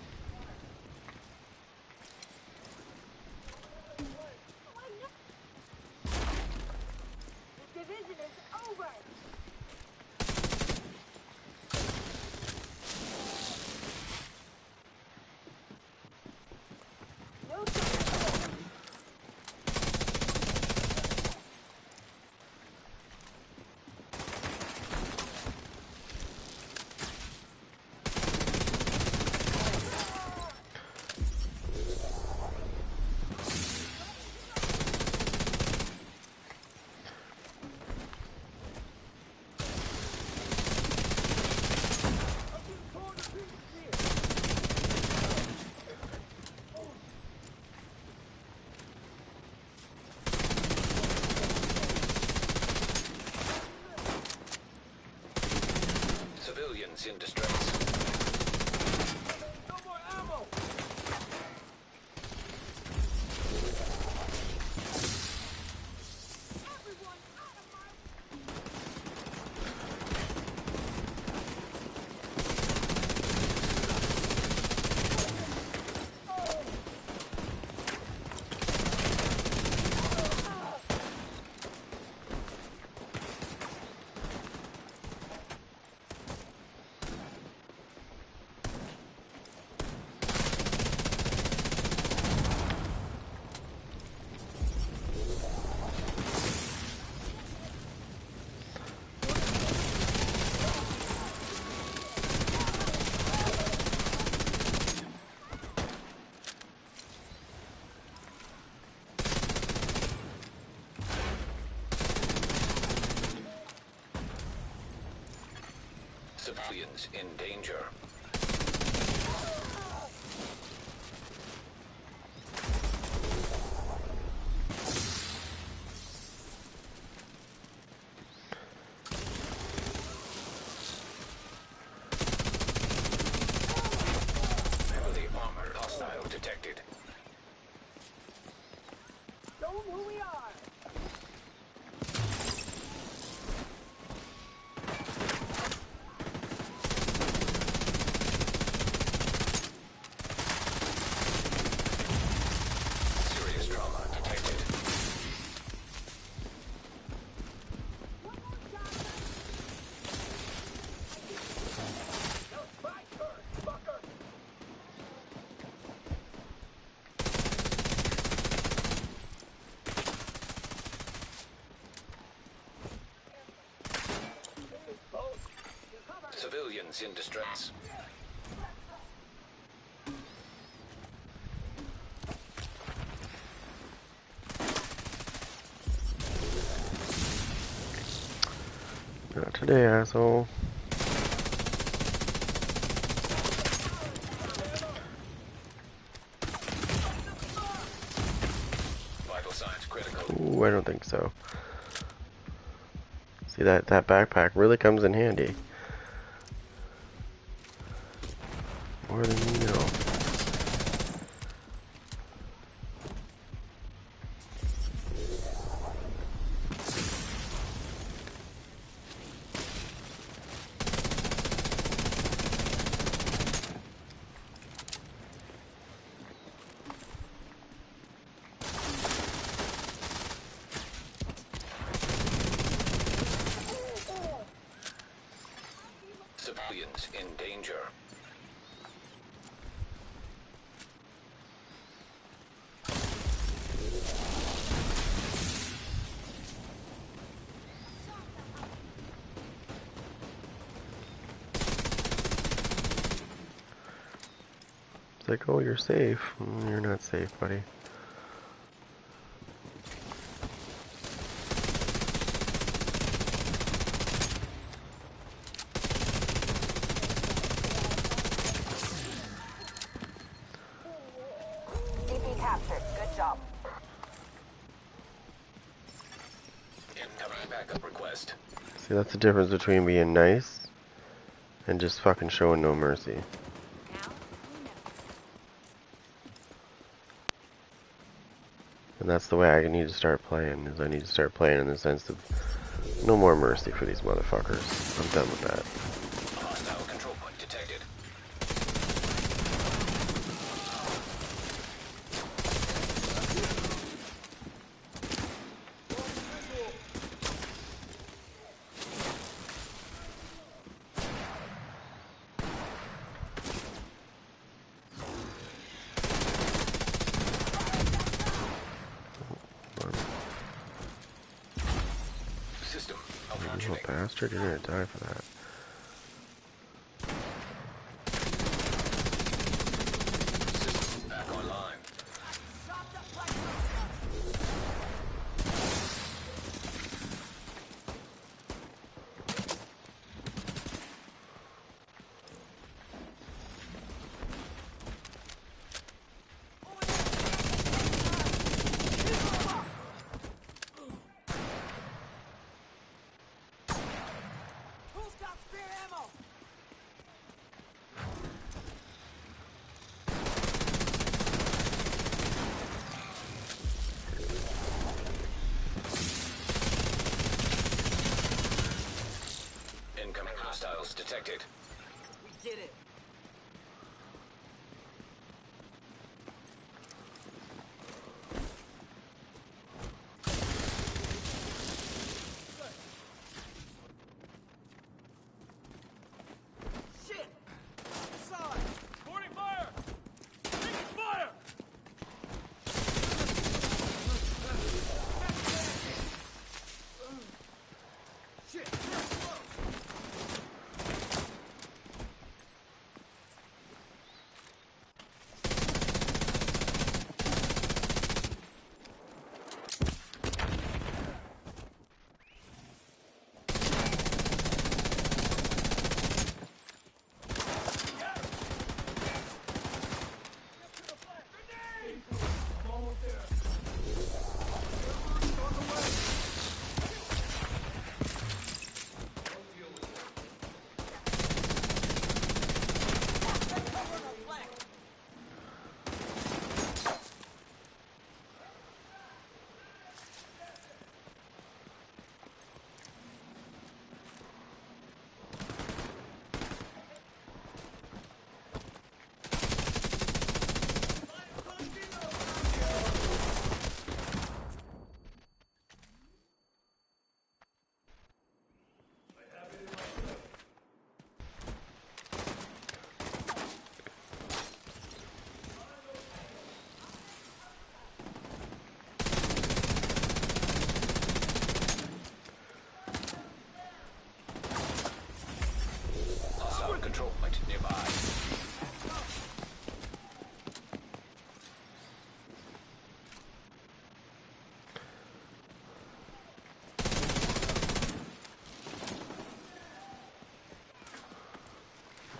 [SPEAKER 2] Civilians in distress. Civilians in danger. Heavily armored hostile detected.
[SPEAKER 3] Show 'em who we are.
[SPEAKER 2] Serious trauma detected. Civilians in distress.
[SPEAKER 1] Not today, asshole.
[SPEAKER 2] Vital signs critical.
[SPEAKER 1] Ooh, I don't think so. See, that backpack really comes in handy. More than you know.
[SPEAKER 2] Civilians in danger.
[SPEAKER 1] It's like, oh, you're safe. You're not safe, buddy.
[SPEAKER 5] DP captured. Good job.
[SPEAKER 2] Incoming backup request.
[SPEAKER 1] See, that's the difference between being nice and just fucking showing no mercy.
[SPEAKER 3] Now we know.
[SPEAKER 1] And that's the way I need to start playing, is I need to start playing in the sense of no more mercy for these motherfuckers. I'm done with that.
[SPEAKER 2] Hostile control point detected. System
[SPEAKER 1] You
[SPEAKER 2] malfunctioning.
[SPEAKER 1] little bastard, you're gonna die for that.
[SPEAKER 2] System back online.
[SPEAKER 3] Who's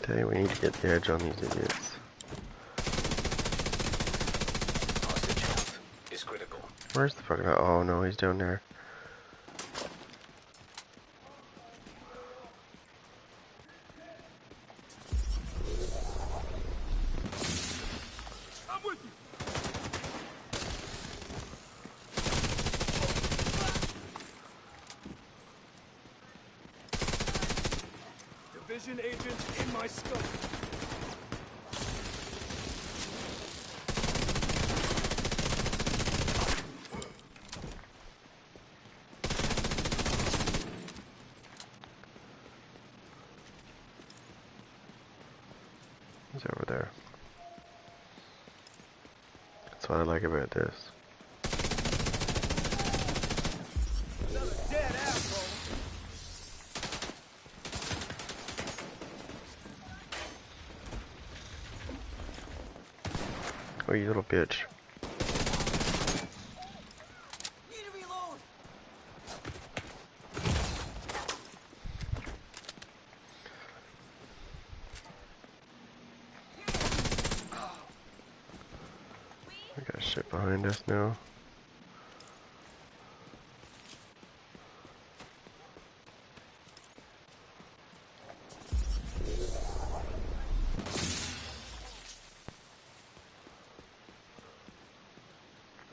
[SPEAKER 1] Okay, we need to get the edge on these idiots.
[SPEAKER 2] Hostage health is critical.
[SPEAKER 1] Where's the fucking... Oh no, he's down there.
[SPEAKER 6] I'm with you. Division agent in my scope.
[SPEAKER 1] He's over there. That's what I like about this.
[SPEAKER 6] Another dead asshole.
[SPEAKER 1] Oh, you little bitch.
[SPEAKER 6] Need to reload.
[SPEAKER 1] We got shit behind us now.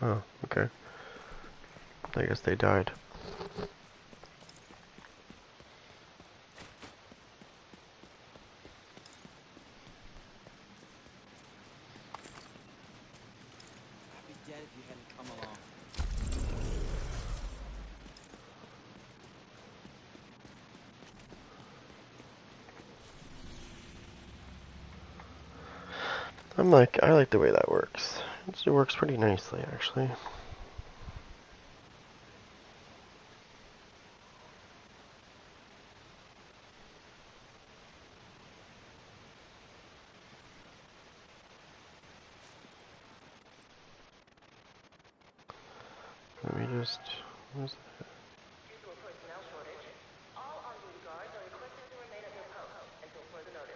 [SPEAKER 1] Oh, okay. I guess they died.
[SPEAKER 6] I'd be dead if you hadn't come along.
[SPEAKER 1] I like the way that works. It works pretty nicely, actually. Let me just... Where's that?
[SPEAKER 5] Due to a personnel shortage, all on-duty guards are requested to remain at their posts until further notice.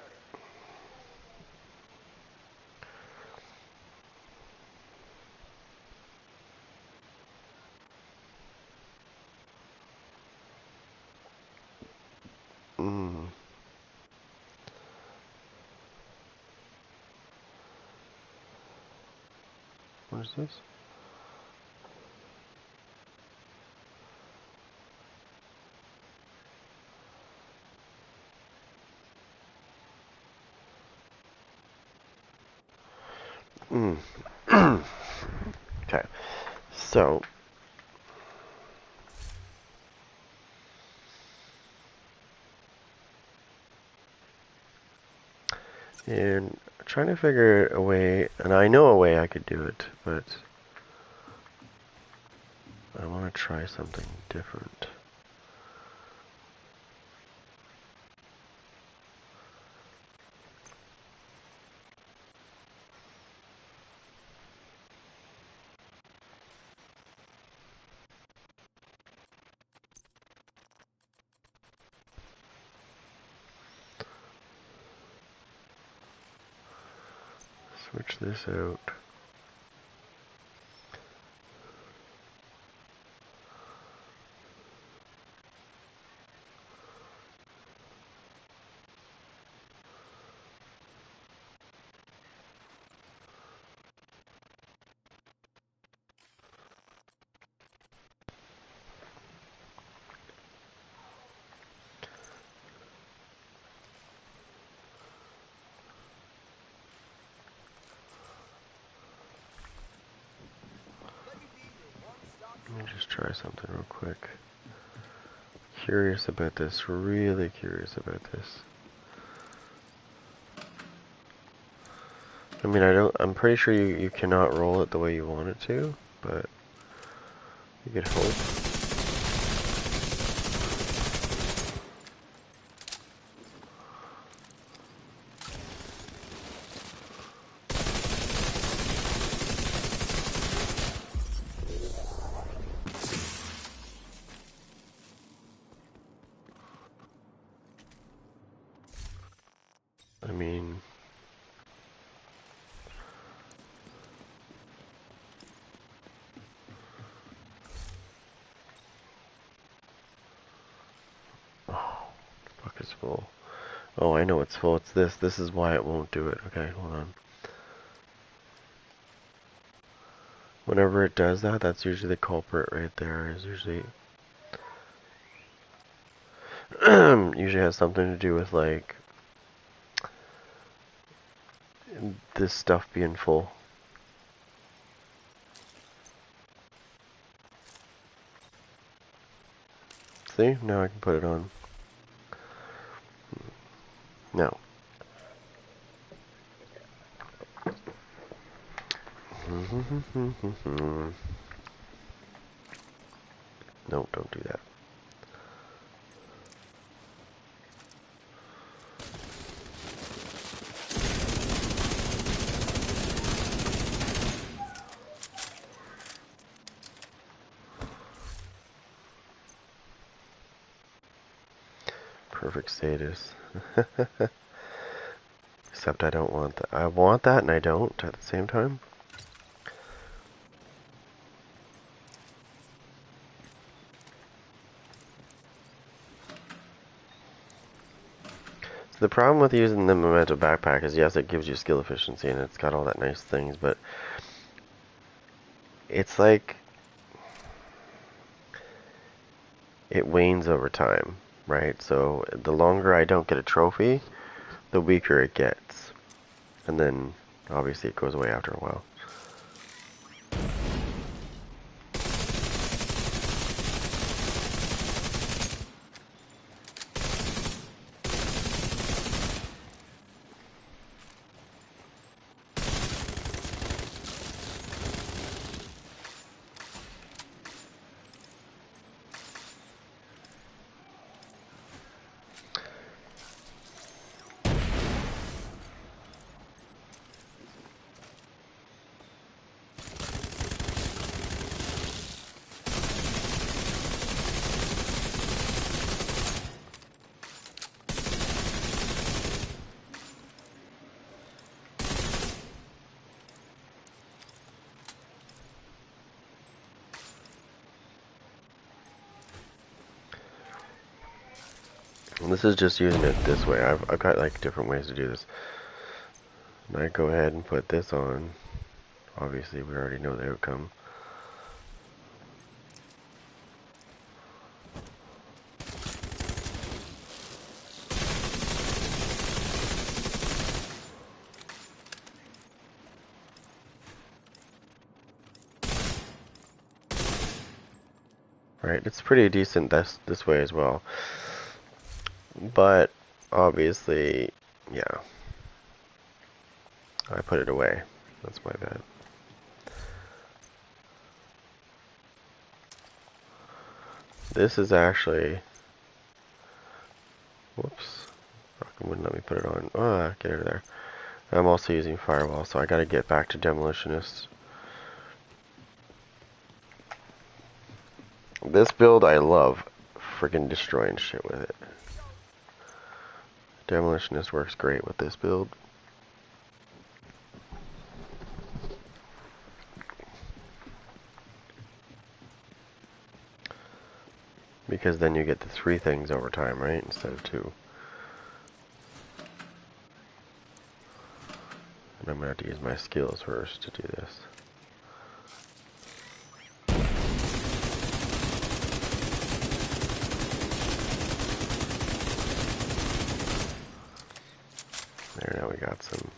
[SPEAKER 1] Mm. What is this? Mm. Okay, so and trying to figure a way, and I know a way I could do it, but I want to try something different. Switch this out. Let me just try something real quick. Curious about this, really curious about this. I mean, I'm pretty sure you cannot roll it the way you want it to, but you could hope. I is full. Oh, I know it's full. It's this. This is why it won't do it. Okay, hold on. Whenever it does that, that's usually the culprit right there. Is usually usually has something to do with like this stuff being full. See? Now I can put it on. Now. No, don't do that. Perfect status. Except I don't want that. I want that and I don't at the same time. So the problem with using the Memento backpack is, yes, it gives you skill efficiency and it's got all that nice things, but it's like it wanes over time, right? So the longer I don't get a trophy, the weaker it gets. And then obviously it goes away after a while. And this is just using it this way. I've got like different ways to do this. And I go ahead and put this on. Obviously we already know the outcome. Right, it's pretty decent this way as well. But obviously, yeah. I put it away. That's my bad. This is actually, whoops. Fucking wouldn't let me put it on. Ah, get out of there. I'm also using firewall, so I gotta get back to demolitionist. This build I love. Freaking destroying shit with it. Demolitionist works great with this build. Because then you get the 3 things over time, right? Instead of 2. And I'm gonna have to use my skills first to do this. There, now we got some.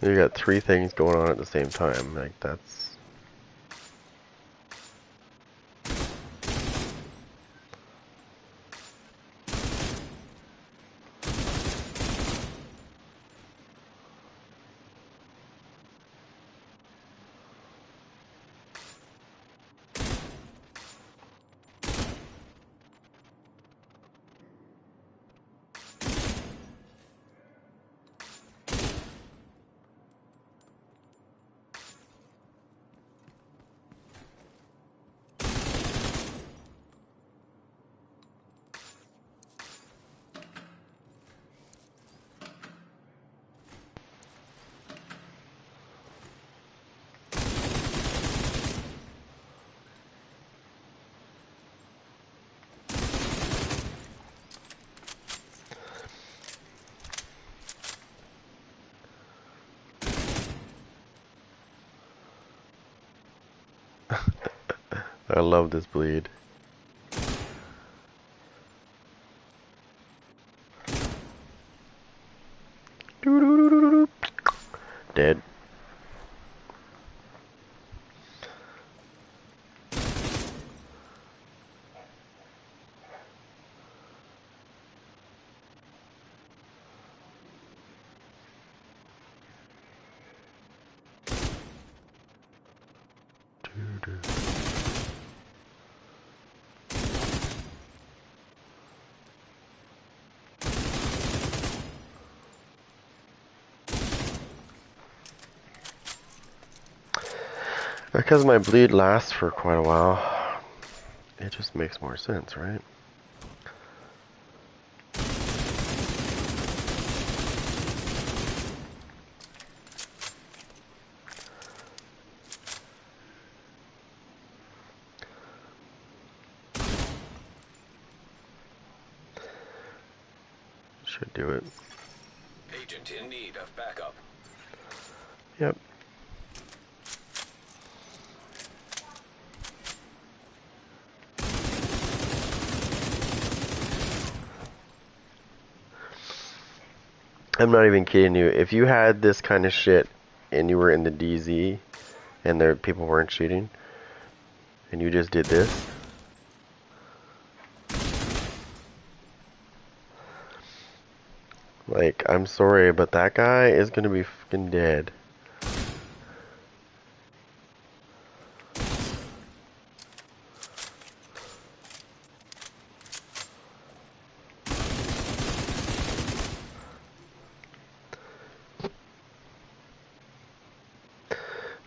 [SPEAKER 1] You got 3 things going on at the same time. Like, that's... I love this bleed. Dead. Because my bleed lasts for quite a while, it just makes more sense, right? Should do it.
[SPEAKER 2] Agent in need of backup.
[SPEAKER 1] Yep. I'm not even kidding you. If you had this kind of shit and you were in the DZ and there people weren't cheating and you just did this, like, I'm sorry, but that guy is gonna be fucking dead.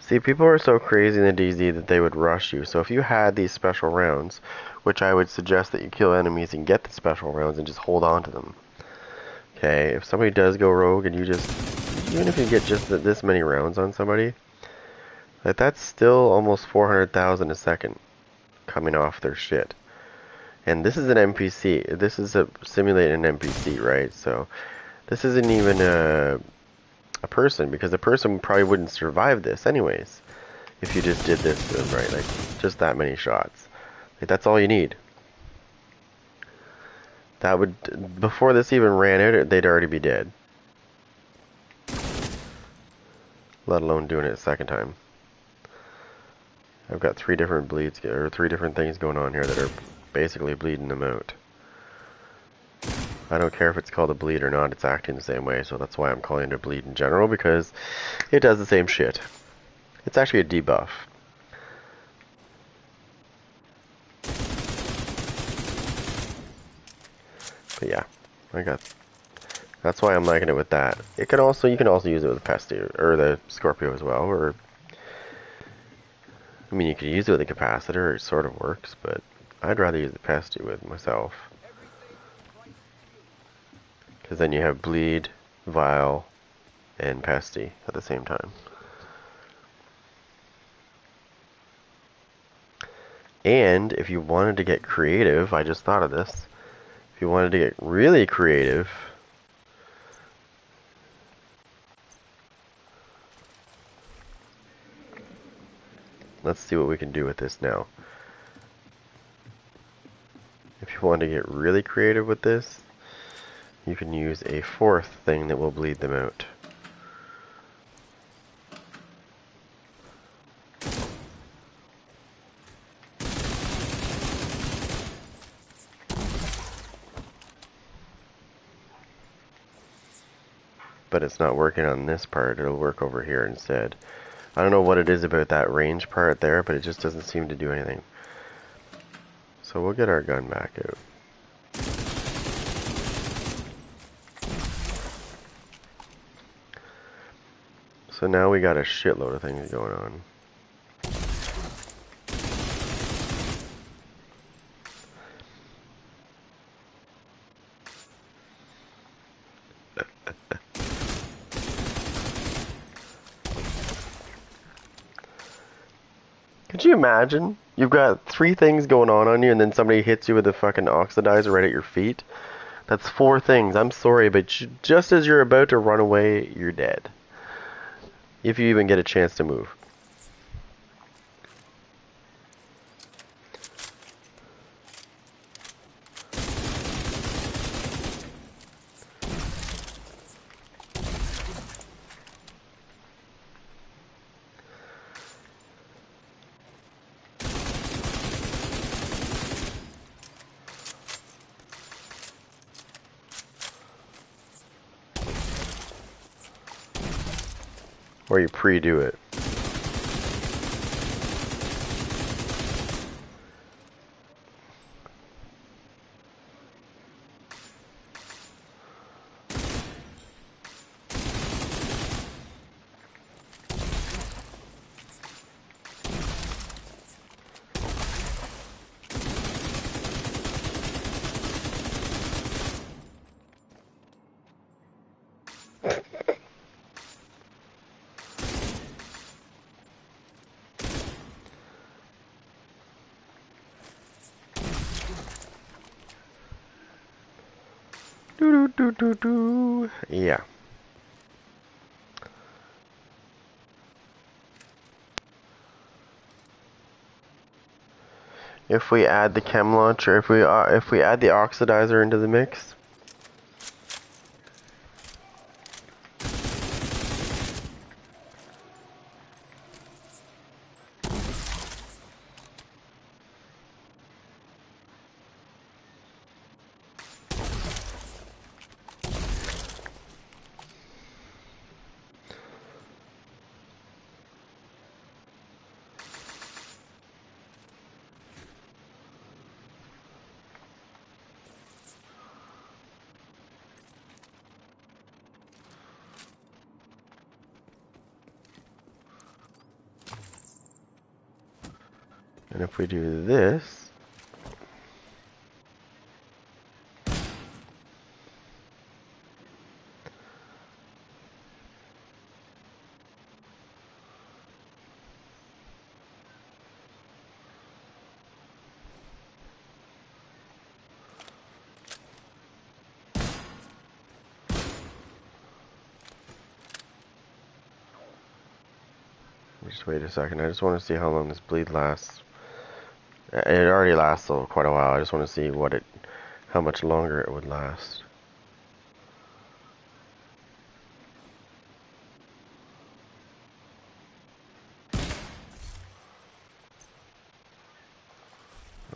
[SPEAKER 1] See, people are so crazy in the DZ that they would rush you. So if you had these special rounds, which I would suggest that you kill enemies and get the special rounds and just hold on to them. Okay, if somebody does go rogue and you just, even if you get just this many rounds on somebody, like that's still almost 400,000 a second coming off their shit. And this is an NPC. This is a simulating an NPC, right? So this isn't even a person, because a person probably wouldn't survive this anyways if you just did this to them, right? Like, just that many shots. Like, that's all you need. That would, before this even ran out, they'd already be dead. Let alone doing it a second time. I've got 3 different bleeds, or 3 different things going on here that are basically bleeding them out. I don't care if it's called a bleed or not, it's acting the same way, so that's why I'm calling it a bleed in general, because it does the same shit. It's actually a debuff. But yeah, that's why I'm liking it with that. You can also use it with the Pesty, or the Scorpio as well, or, I mean, you could use it with a capacitor, it sort of works, but I'd rather use the Pesty with myself. Because then you have bleed, vial, and Pesty at the same time. And if you wanted to get creative, I just thought of this. If you wanted to get really creative, let's see what we can do with this now. If you want to get really creative with this, you can use a 4th thing that will bleed them out. But it's not working on this part, it'll work over here instead. I don't know what it is about that range part there, but it just doesn't seem to do anything. So we'll get our gun back out. So now we got a shitload of things going on. Could you imagine? You've got 3 things going on you, and then somebody hits you with a fucking oxidizer right at your feet? That's 4 things. I'm sorry, but just as you're about to run away, you're dead. If you even get a chance to move. Or you pre-do it. Do do do do do. Yeah. If we add the chem launcher, if we add the oxidizer into the mix, and if we do this, just wait a second. I just want to see how long this bleed lasts. It already lasts quite a while. I just want to see how much longer it would last.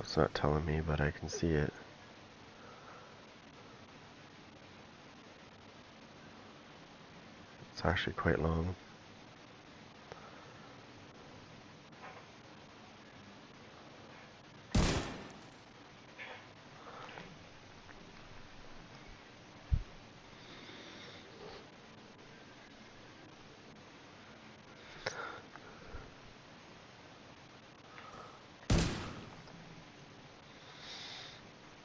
[SPEAKER 1] It's not telling me, but I can see it. It's actually quite long.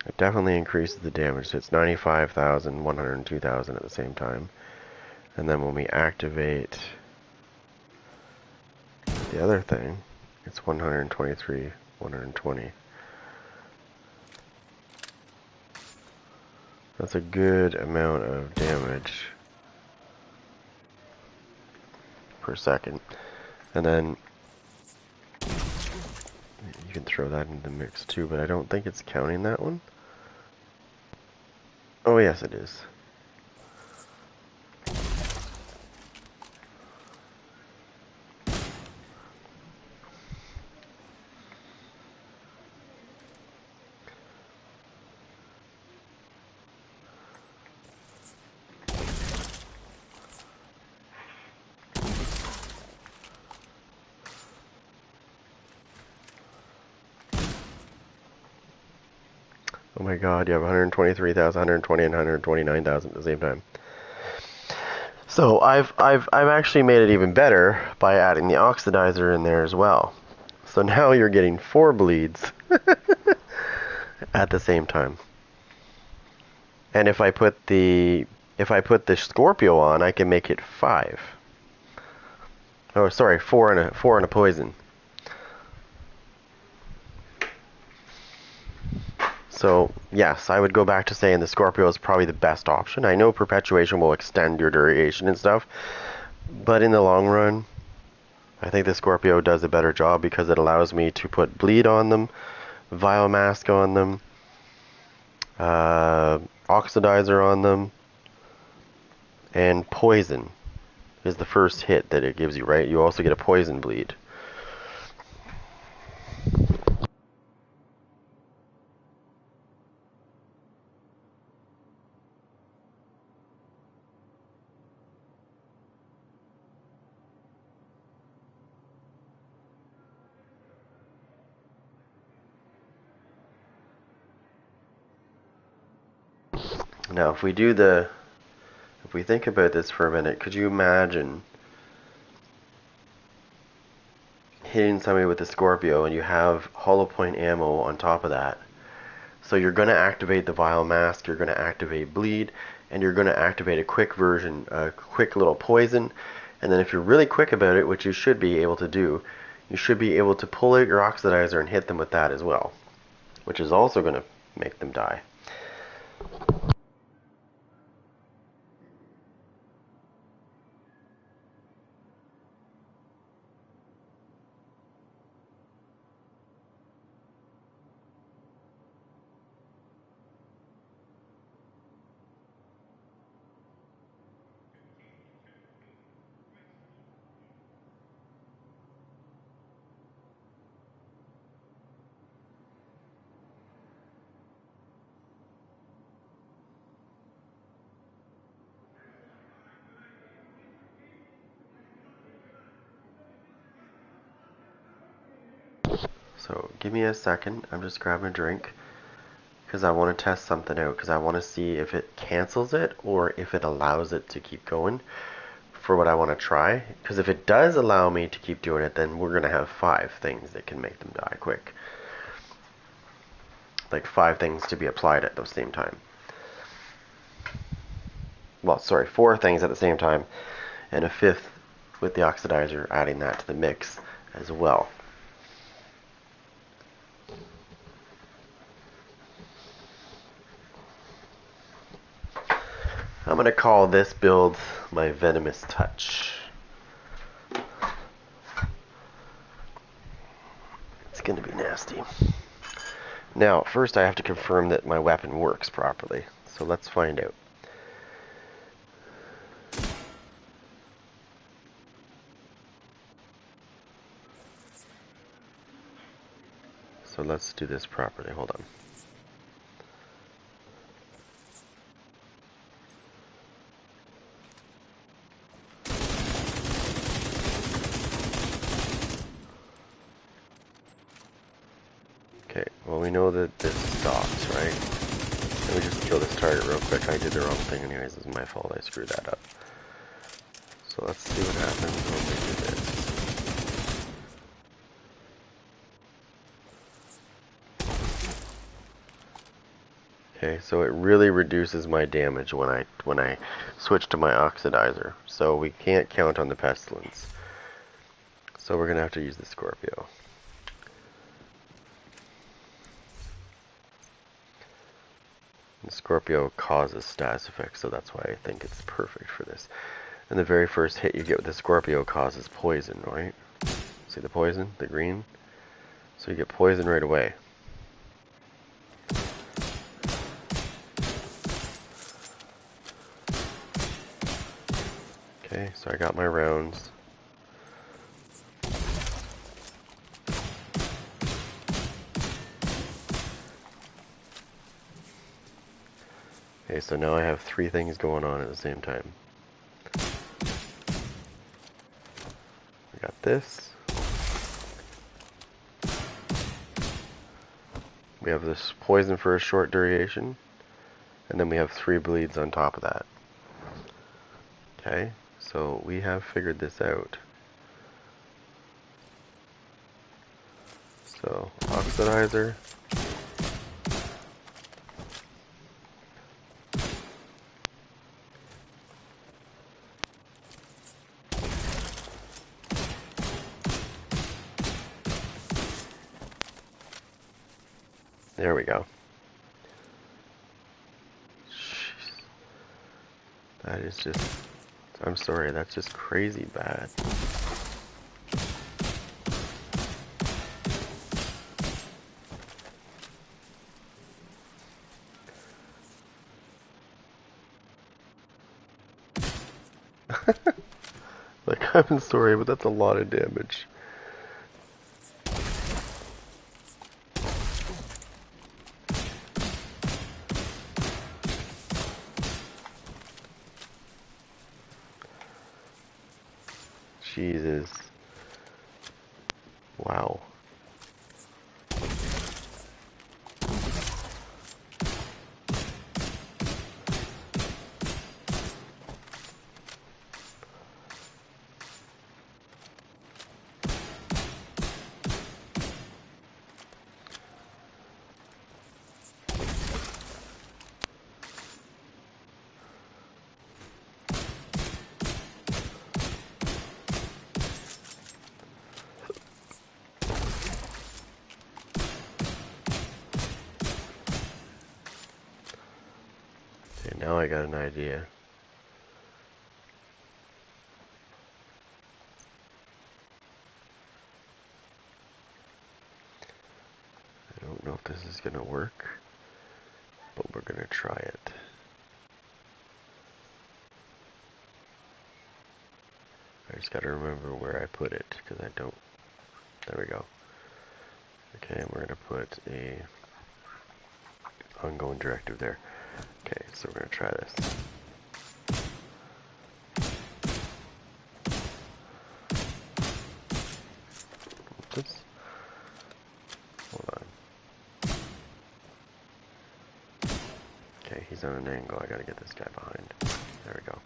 [SPEAKER 1] It definitely increases the damage. So it's 95,000, 102,000 at the same time. And then when we activate the other thing, it's 123, 120. That's a good amount of damage per second. And then you can throw that into the mix too, but I don't think it's counting that one. Oh yes, it is. Oh my god, you have 123,000, 120, and 129,000 at the same time. So I've actually made it even better by adding the oxidizer in there as well. So now you're getting 4 bleeds at the same time. And if I put the Scorpio on, I can make it 5. Oh, sorry, 4 and a poison. So, yes, I would go back to saying the Scorpio is probably the best option. I know perpetuation will extend your duration and stuff, but in the long run, I think the Scorpio does a better job because it allows me to put bleed on them, Vile Mask on them, Oxidizer on them, and Poison is the first hit that it gives you, right? You also get a Poison bleed. Now, if we think about this for a minute, could you imagine hitting somebody with a Scorpio and you have hollow point ammo on top of that? So you're going to activate the Vile Mask, you're going to activate Bleed, and you're going to activate a quick little poison. And then if you're really quick about it, which you should be able to do, you should be able to pull out your oxidizer and hit them with that as well, which is also going to make them die. So give me a second, I'm just grabbing a drink, because I want to test something out, because I want to see if it cancels it or if it allows it to keep going for what I want to try. Because if it does allow me to keep doing it, then we're going to have 5 things that can make them die quick. Like 5 things to be applied at the same time. Well, sorry, 4 things at the same time, and a 5th with the oxidizer, adding that to the mix as well. I'm going to call this build my Venomous Touch. It's going to be nasty. Now, first I have to confirm that my weapon works properly. So let's find out. So let's do this properly. Hold on. Okay, well we know that this stops, right? Let me just kill this target real quick. I did the wrong thing anyways. It's my fault. I screwed that up. So let's see what happens when we do this. Okay, so it really reduces my damage when I switch to my oxidizer. So we can't count on the pestilence. So we're gonna have to use the Scorpio. The Scorpio causes status effects, so that's why I think it's perfect for this. And the very first hit you get with the Scorpio causes poison, right? See the poison? The green? So you get poison right away. Okay, so I got my rounds. Okay, so now I have 3 things going on at the same time. I got this. We have this poison for a short duration. And then we have 3 bleeds on top of that. Okay, so we have figured this out. So, oxidizer. There we go. Jeez. That is just... I'm sorry, that's just crazy bad. Like, I'm sorry, but that's a lot of damage. Jesus. Wow. Now I got an idea. I don't know if this is gonna work, but we're gonna try it. I just gotta remember where I put it, because I don't. There we go. Okay, we're gonna put a ongoing directive there. Okay, so we're gonna try this. Oops. Hold on. Okay, he's on an angle. I gotta get this guy behind. There we go.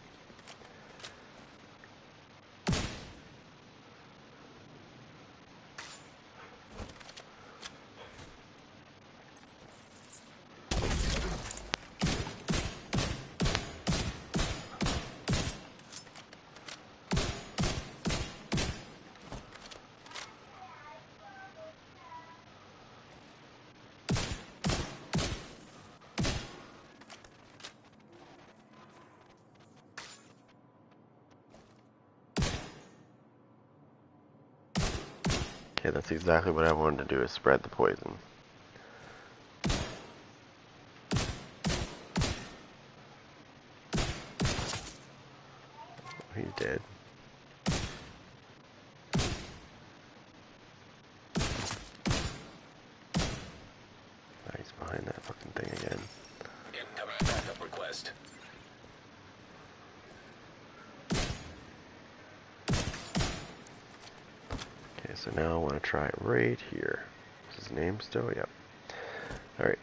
[SPEAKER 1] Okay, that's exactly what I wanted to do, is spread the poison. He's dead. He's behind that fucking thing again.
[SPEAKER 2] Incoming backup request.
[SPEAKER 1] Okay, so now I want to try it right here. Is his name still? Yep. Alright.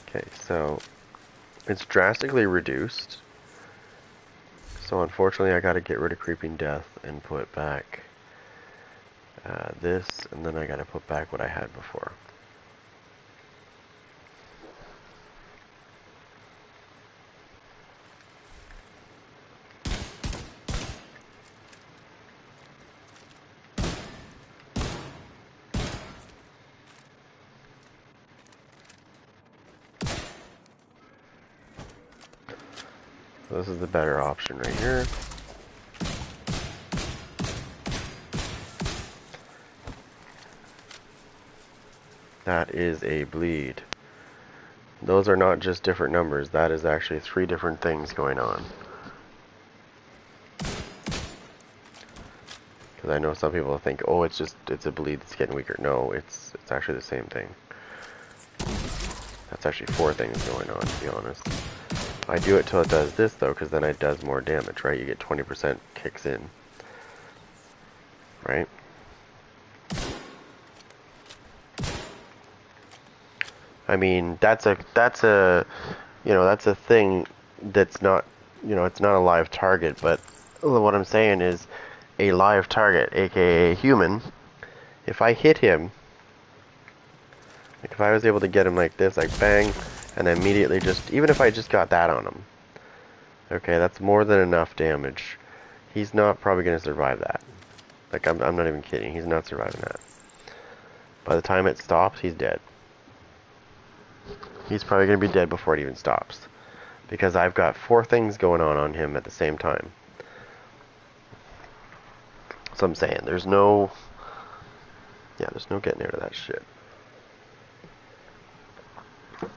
[SPEAKER 1] Okay, so it's drastically reduced. So unfortunately I gotta get rid of Creeping Death and put back this, and then I gotta put back what I had before. So this is the better option right here. That is a bleed. Those are not just different numbers, that is actually 3 different things going on. Because I know some people think, oh, it's a bleed that's getting weaker. No, it's actually the same thing. That's actually 4 things going on, to be honest. I do it till it does this, though, because then it does more damage, right? You get 20% kicks in. Right? I mean, that's a thing that's not, it's not a live target, but what I'm saying is a live target, aka a human, if I hit him, like if I was able to get him like this, like bang, and then immediately even if I just got that on him, okay, that's more than enough damage. He's not probably going to survive that. Like, I'm not even kidding, he's not surviving that. By the time it stops, he's dead. He's probably going to be dead before it even stops. Because I've got 4 things going on him at the same time. So I'm saying, there's no getting rid of that shit.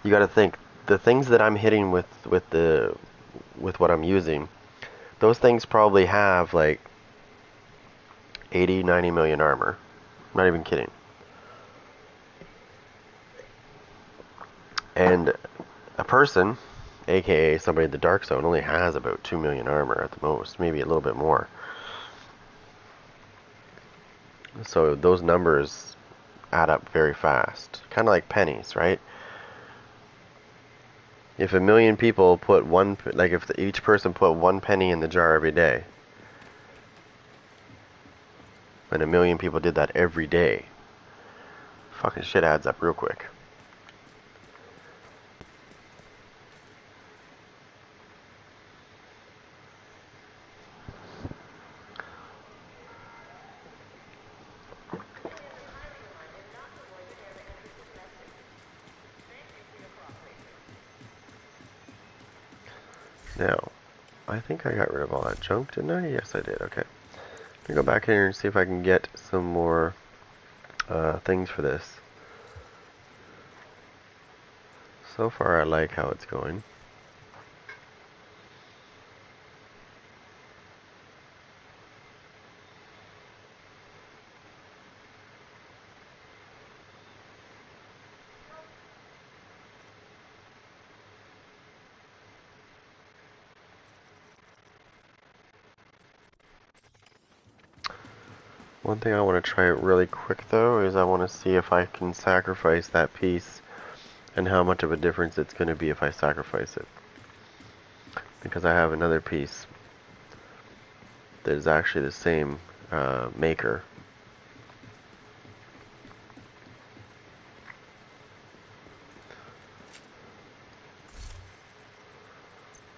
[SPEAKER 1] You gotta think, the things that I'm hitting with what I'm using, those things probably have like 80, 90 million armor. I'm not even kidding. And a person, aka somebody in the dark zone, only has about 2 million armor at the most, maybe a little bit more. So those numbers add up very fast. Kind of like pennies, right? If a million people put if each person put 1 penny in the jar every day, and a million people did that every day, fucking shit adds up real quick. Now, I think I got rid of all that junk, didn't I? Yes, I did. Okay. Let me go back here and see if I can get some more things for this. So far, I like how it's going. One thing I want to try really quick though is I want to see if I can sacrifice that piece and how much of a difference it's going to be if I sacrifice it. Because I have another piece that is actually the same maker.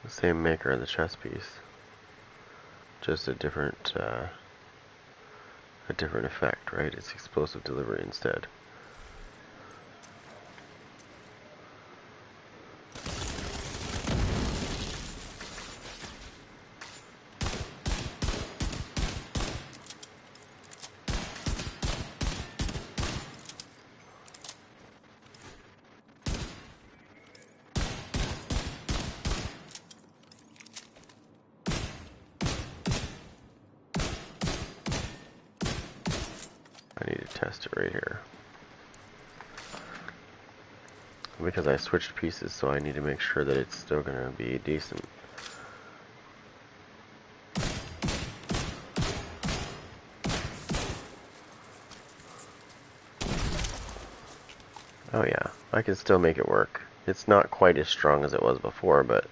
[SPEAKER 1] The same maker of the chess piece. Just a different effect, right? It's explosive delivery instead. I need to test it right here. Because I switched pieces, so I need to make sure that it's still going to be decent. Oh yeah, I can still make it work. It's not quite as strong as it was before, but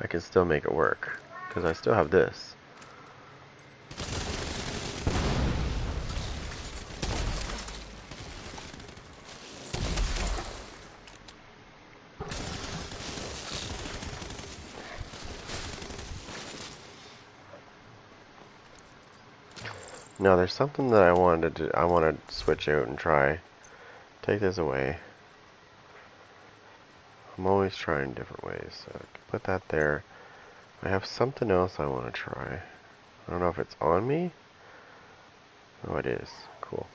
[SPEAKER 1] I can still make it work. Because I still have this. Now there's something that I wanted to do. I want to switch out and try. Take this away. I'm always trying different ways, so I can put that there. I have something else I want to try. I don't know if it's on me. Oh, it is. Cool.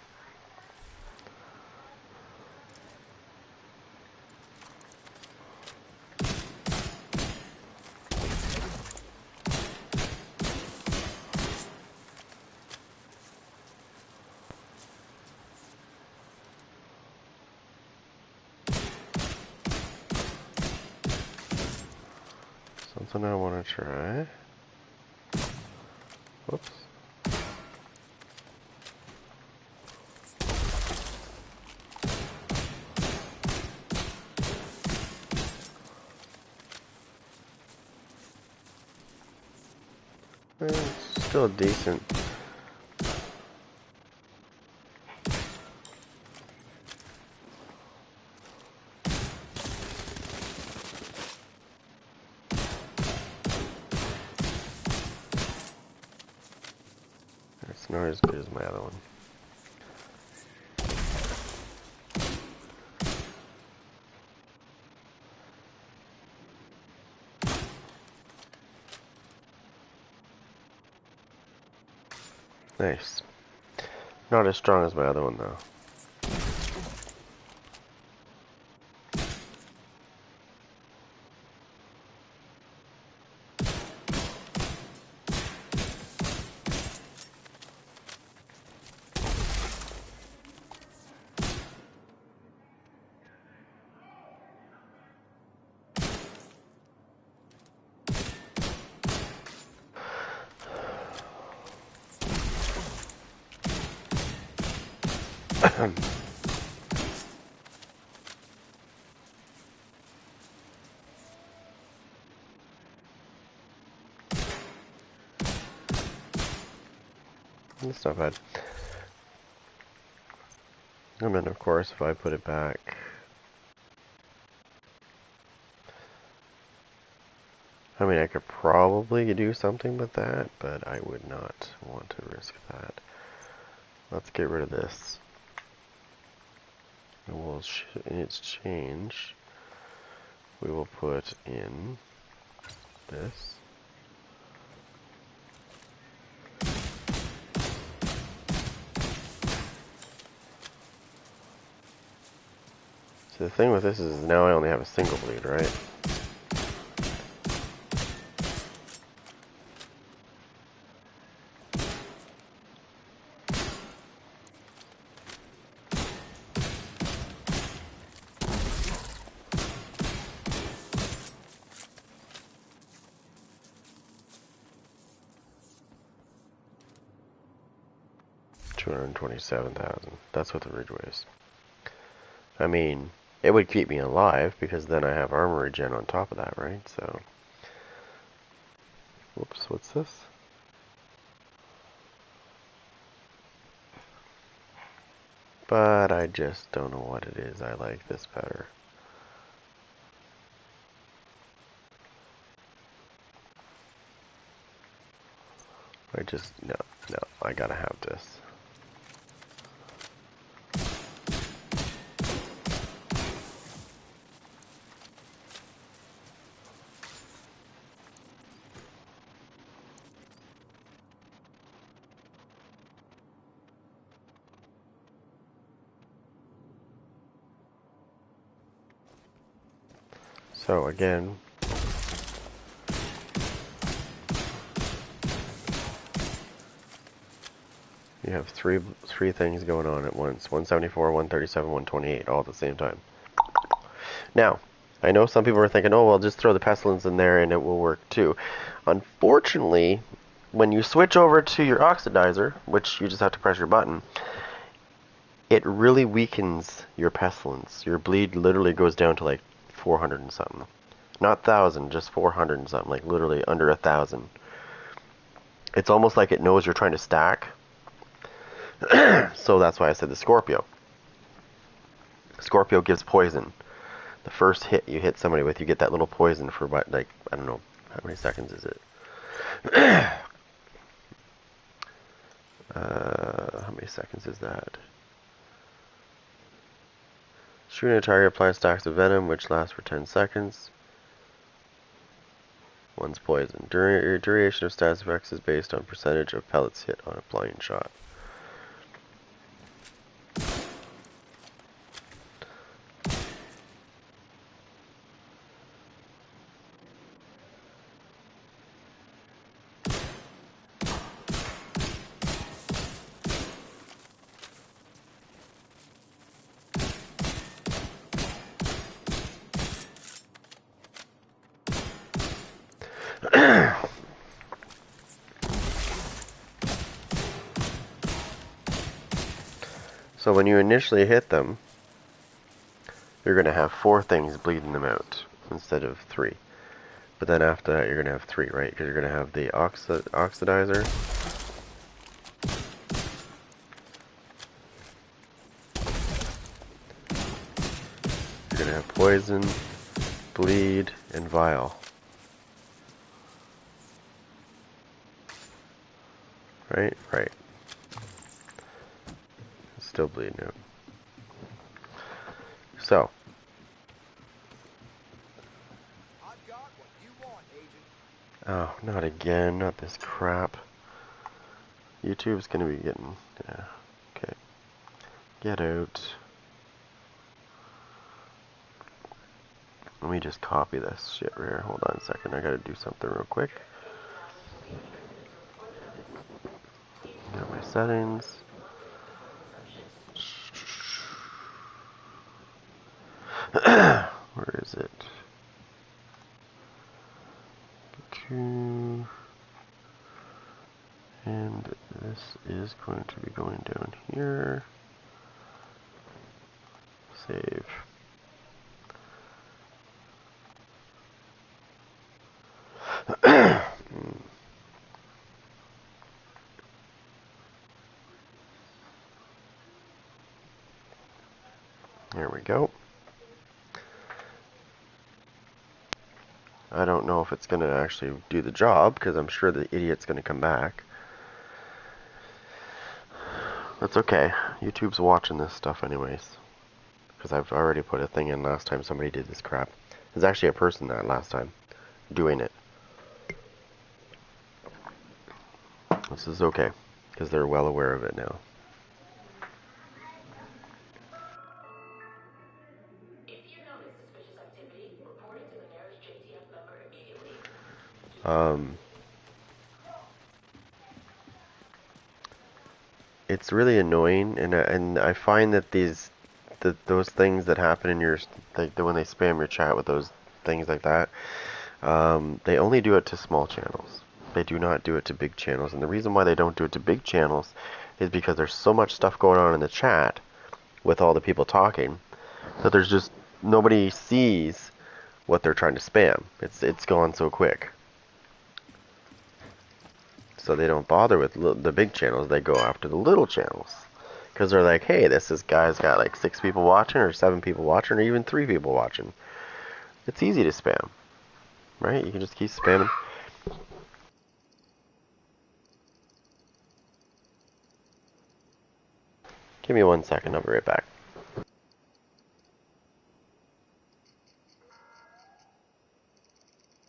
[SPEAKER 1] Something I want to try. Whoops. It's still decent. It's not as good as my other one. Nice. Not as strong as my other one though. It's not bad. And then of course if I put it back, I mean I could probably do something with that, but I would not want to risk that. Let's get rid of this. And we'll in its change, we will put in this. So the thing with this is now I only have a single bleed, right? $227,000. That's what the ridge weighs. I mean, it would keep me alive because then I have armor regen on top of that, right? So, whoops, what's this? But I just don't know what it is. I like this better. No, I gotta have this. So again, you have three things going on at once. 174, 137, 128, all at the same time. Now, I know some people are thinking, oh, well, just throw the pestilence in there and it will work too. Unfortunately, when you switch over to your oxidizer, which you just have to press your button, it really weakens your pestilence. Your bleed literally goes down to like 400 and something. Not 1,000, just 400 and something, like literally under 1,000. It's almost like it knows you're trying to stack. So that's why I said the Scorpio. Scorpio gives poison. The first hit you hit somebody with, you get that little poison for what, like, I don't know, how many seconds is it? How many seconds is that? Shooting a target applies stacks of venom, which lasts for 10 seconds. One's poison. Your duration of status effects is based on percentage of pellets hit on a blind shot. So when you initially hit them, you're going to have 4 things bleeding them out instead of 3. But then after that, you're going to have 3, right? Because you're going to have the oxidizer. You're going to have poison, bleed, and vial. Right? Right. It's still bleeding out. So. Oh, not again. Not this crap. YouTube's gonna be getting... Yeah. Okay. Get out. Let me just copy this shit right here. Hold on a second. I gotta do something real quick. Got my settings. Where is it? And this is going to be going down here. Save. There we go. I don't know if it's going to actually do the job, because I'm sure the idiot's going to come back. That's okay. YouTube's watching this stuff anyways. Because I've already put a thing in last time somebody did this crap. There's actually a person that last time doing it. this is okay, because they're well aware of it now.
[SPEAKER 5] If you notice suspicious activity, report it to the nearest JTF member immediately.
[SPEAKER 1] Um, it's really annoying, and I find that those things that happen in your, like when they spam your chat with those things like that, they only do it to small channels. They do not do it to big channels, and the reason why they don't do it to big channels is because there's so much stuff going on in the chat with all the people talking that there's just nobody sees what they're trying to spam. It's gone so quick. So they don't bother with the big channels. They go after the little channels because they're like, hey, this guy's got like 6 people watching, or 7 people watching, or even 3 people watching. It's easy to spam, right? You can just keep spamming. Give me 1 second. I'll be right back.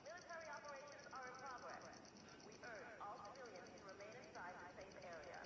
[SPEAKER 5] Military operations are in progress. We urge all civilians to remain inside the safe area.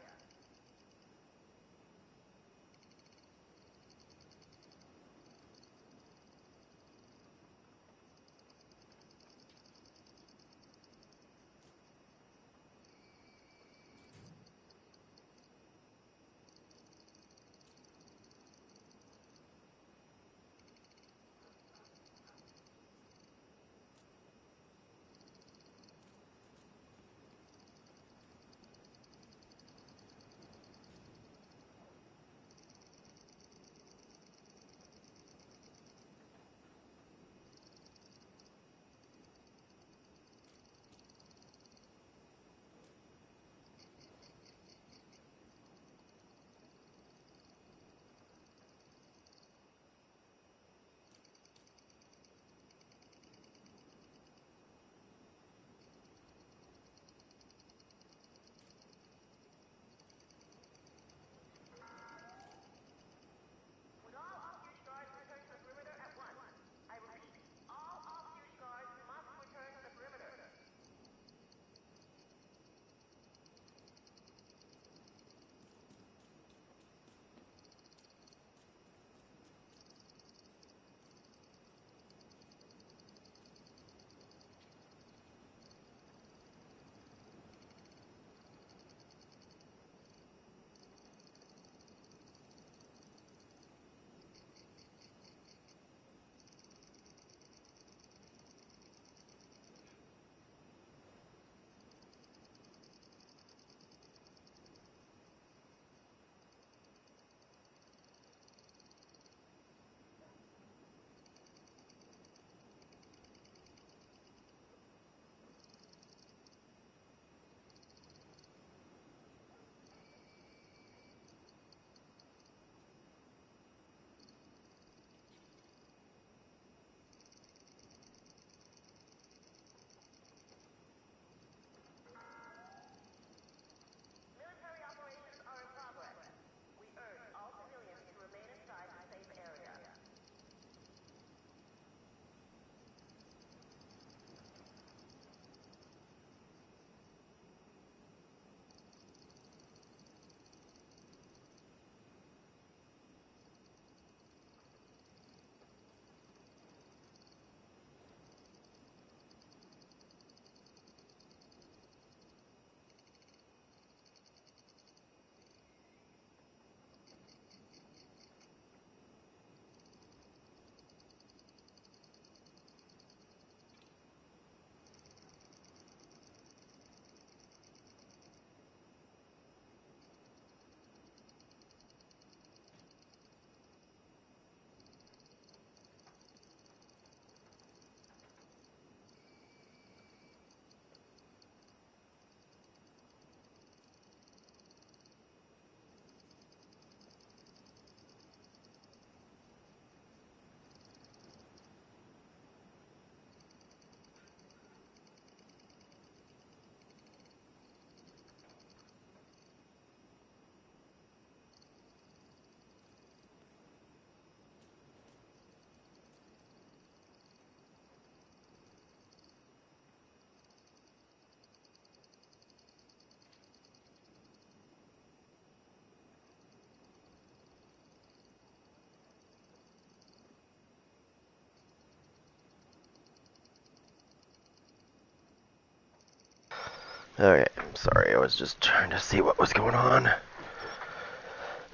[SPEAKER 1] Okay, sorry, I was just trying to see what was going on.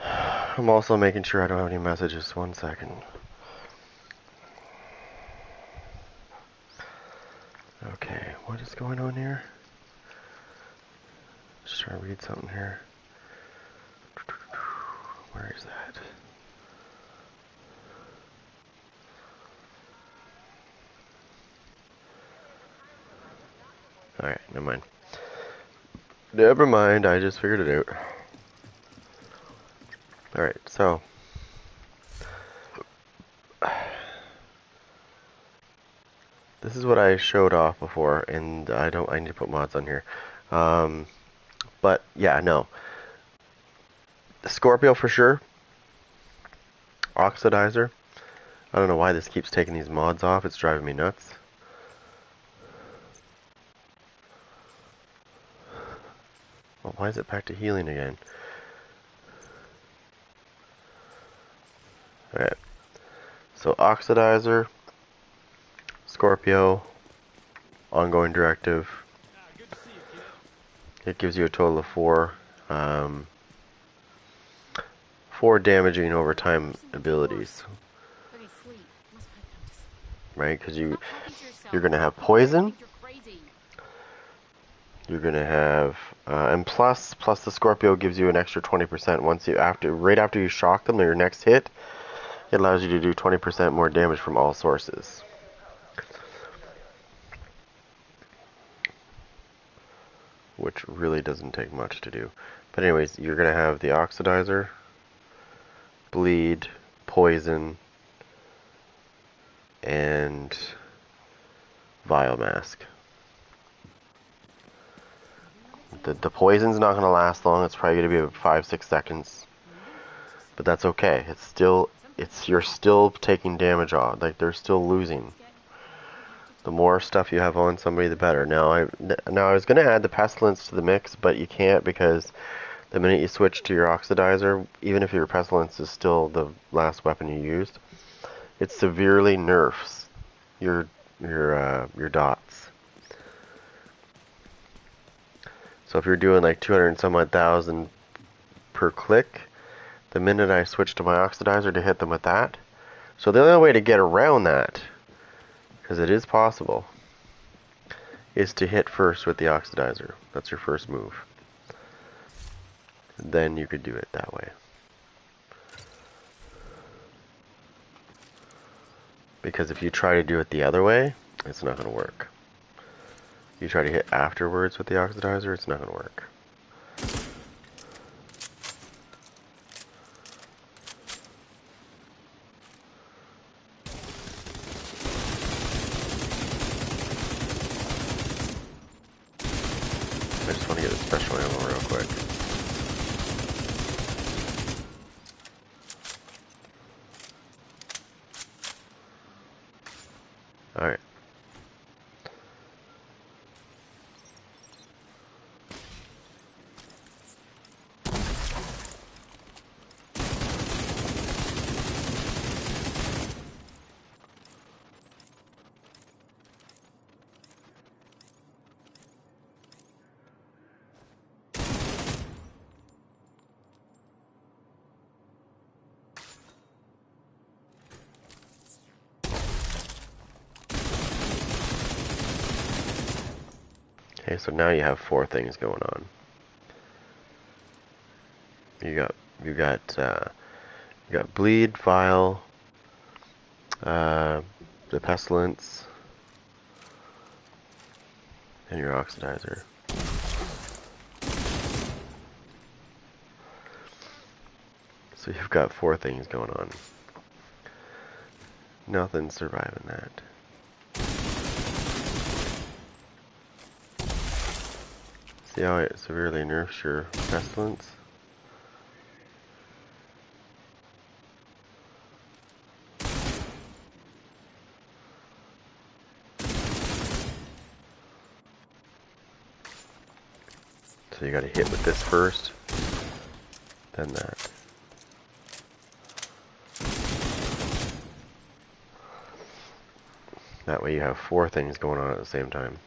[SPEAKER 1] I'm also making sure I don't have any messages. 1 second. Okay, what is going on here? Just trying to read something here. Where is that? Alright, never mind. Never mind, I just figured it out. Alright, so this is what I showed off before, and I need to put mods on here. But yeah, no. Scorpio for sure. Oxidizer. I don't know why this keeps taking these mods off, it's driving me nuts. Well, why is it back to healing again? Alright. So Oxidizer, Scorpio, Ongoing Directive.
[SPEAKER 6] Good to see you, kid.
[SPEAKER 1] It gives you a total of 4. 4 damaging over time abilities.
[SPEAKER 3] Okay, sleep. Must put them to sleep.
[SPEAKER 1] Right? Because
[SPEAKER 3] Stop talking to yourself.
[SPEAKER 1] you're gonna have
[SPEAKER 3] People are gonna
[SPEAKER 1] poison.
[SPEAKER 3] think you're crazy.
[SPEAKER 1] You're gonna have and plus the Scorpio gives you an extra 20% once you right after you shock them, your next hit. It allows you to do 20% more damage from all sources. Which really doesn't take much to do. But anyways, you're gonna have the Oxidizer, Bleed, Poison, and Vile Mask. The poison's not gonna last long. It's probably gonna be about 5-6 seconds, but that's okay. You're still taking damage off. Like they're still losing. The more stuff you have on somebody, the better. Now I was gonna add the Pestilence to the mix, but you can't because the minute you switch to your Oxidizer, even if your Pestilence is still the last weapon you used, it severely nerfs your dots. So if you're doing like 200 and some odd thousand per click, the minute I switch to my Oxidizer to hit them with that. So the only way to get around that, because it is possible, is to hit first with the Oxidizer. That's your first move. Then you could do it that way. Because if you try to do it the other way, it's not going to work. You try to hit afterwards with the Oxidizer, it's not going to work. I just want to get a special ammo real quick. Alright. Okay, so now you have 4 things going on. You got Bleed, Vile, the Pestilence, and your Oxidizer. So you've got 4 things going on. Nothing's surviving that. See how it severely nerfs your Pestilence? So you gotta hit with this first, then that. That way you have 4 things going on at the same time.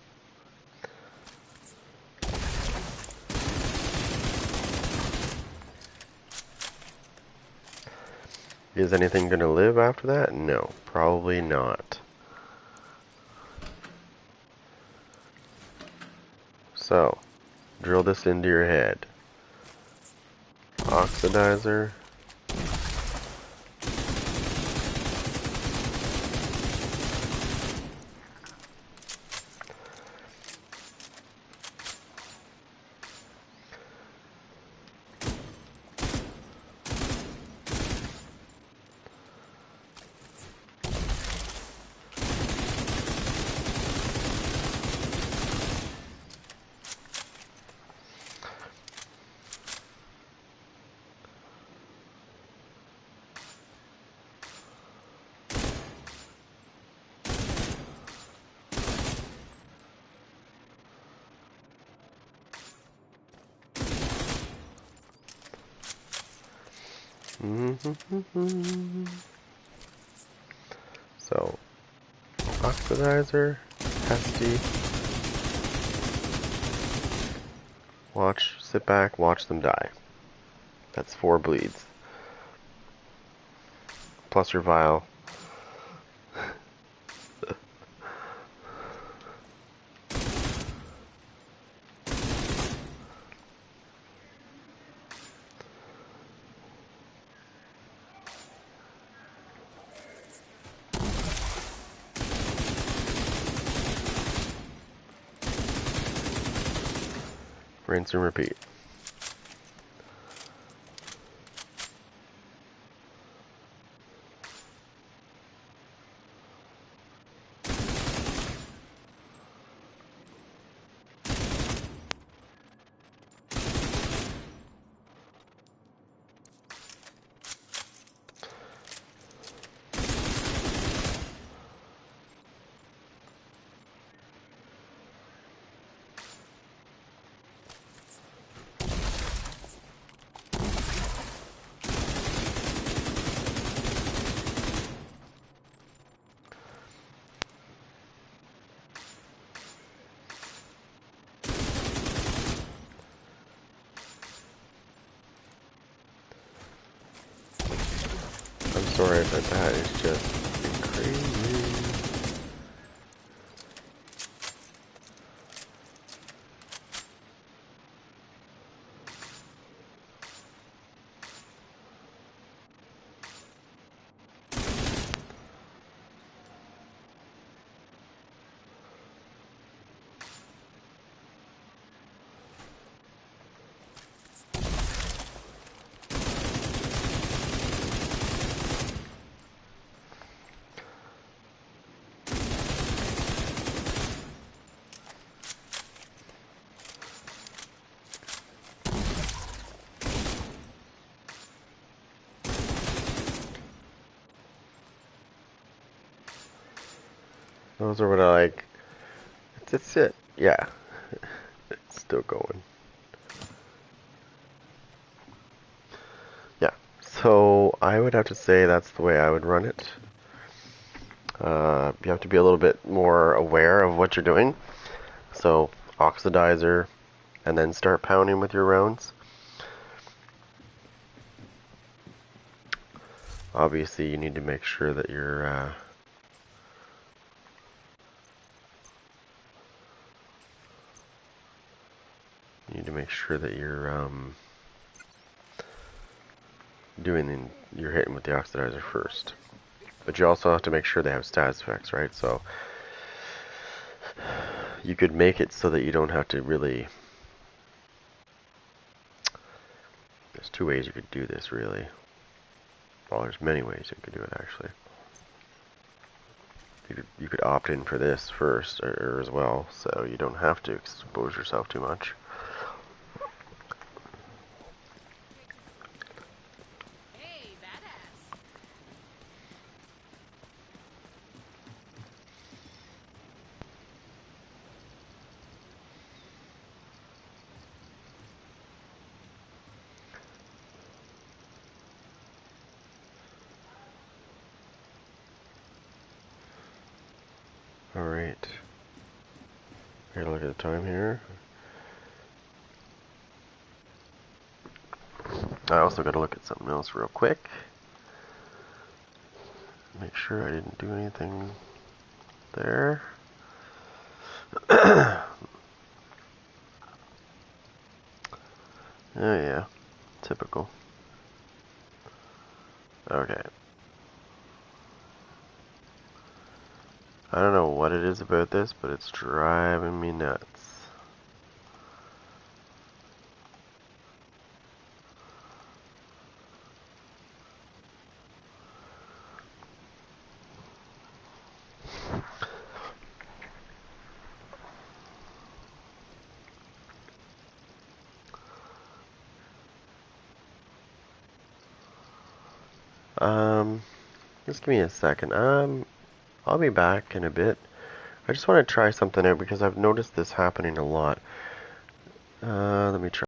[SPEAKER 1] Is anything going to live after that? No, probably not. So, drill this into your head. Oxidizer. So, oxidizer, pesty. Watch, sit back, watch them die. That's 4 bleeds. Plus your vial. Rinse and repeat. I'm sorry, but that is just crazy. Those are what I like. That's it. Yeah. It's still going. Yeah. So I would have to say that's the way I would run it. You have to be a little bit more aware of what you're doing. So oxidizer, and then start pounding with your rounds. Obviously, you need to make sure that you're you're hitting with the oxidizer first. But you also have to make sure they have status effects, right? So you could make it so that you don't have to really. There's 2 ways you could do this, really. Well, there's many ways you could do it, actually. You could opt in for this first, or as well, so you don't have to expose yourself too much.
[SPEAKER 3] Hey, badass.
[SPEAKER 1] Alright. I gotta look at the time here. I also gotta look at something else real quick. Make sure I didn't do anything there. Oh yeah, typical. Okay. I don't know what it is about this, but it's driving me nuts. Just give me a second. I'll be back in a bit. I just want to try something out because I've noticed this happening a lot. Let me try.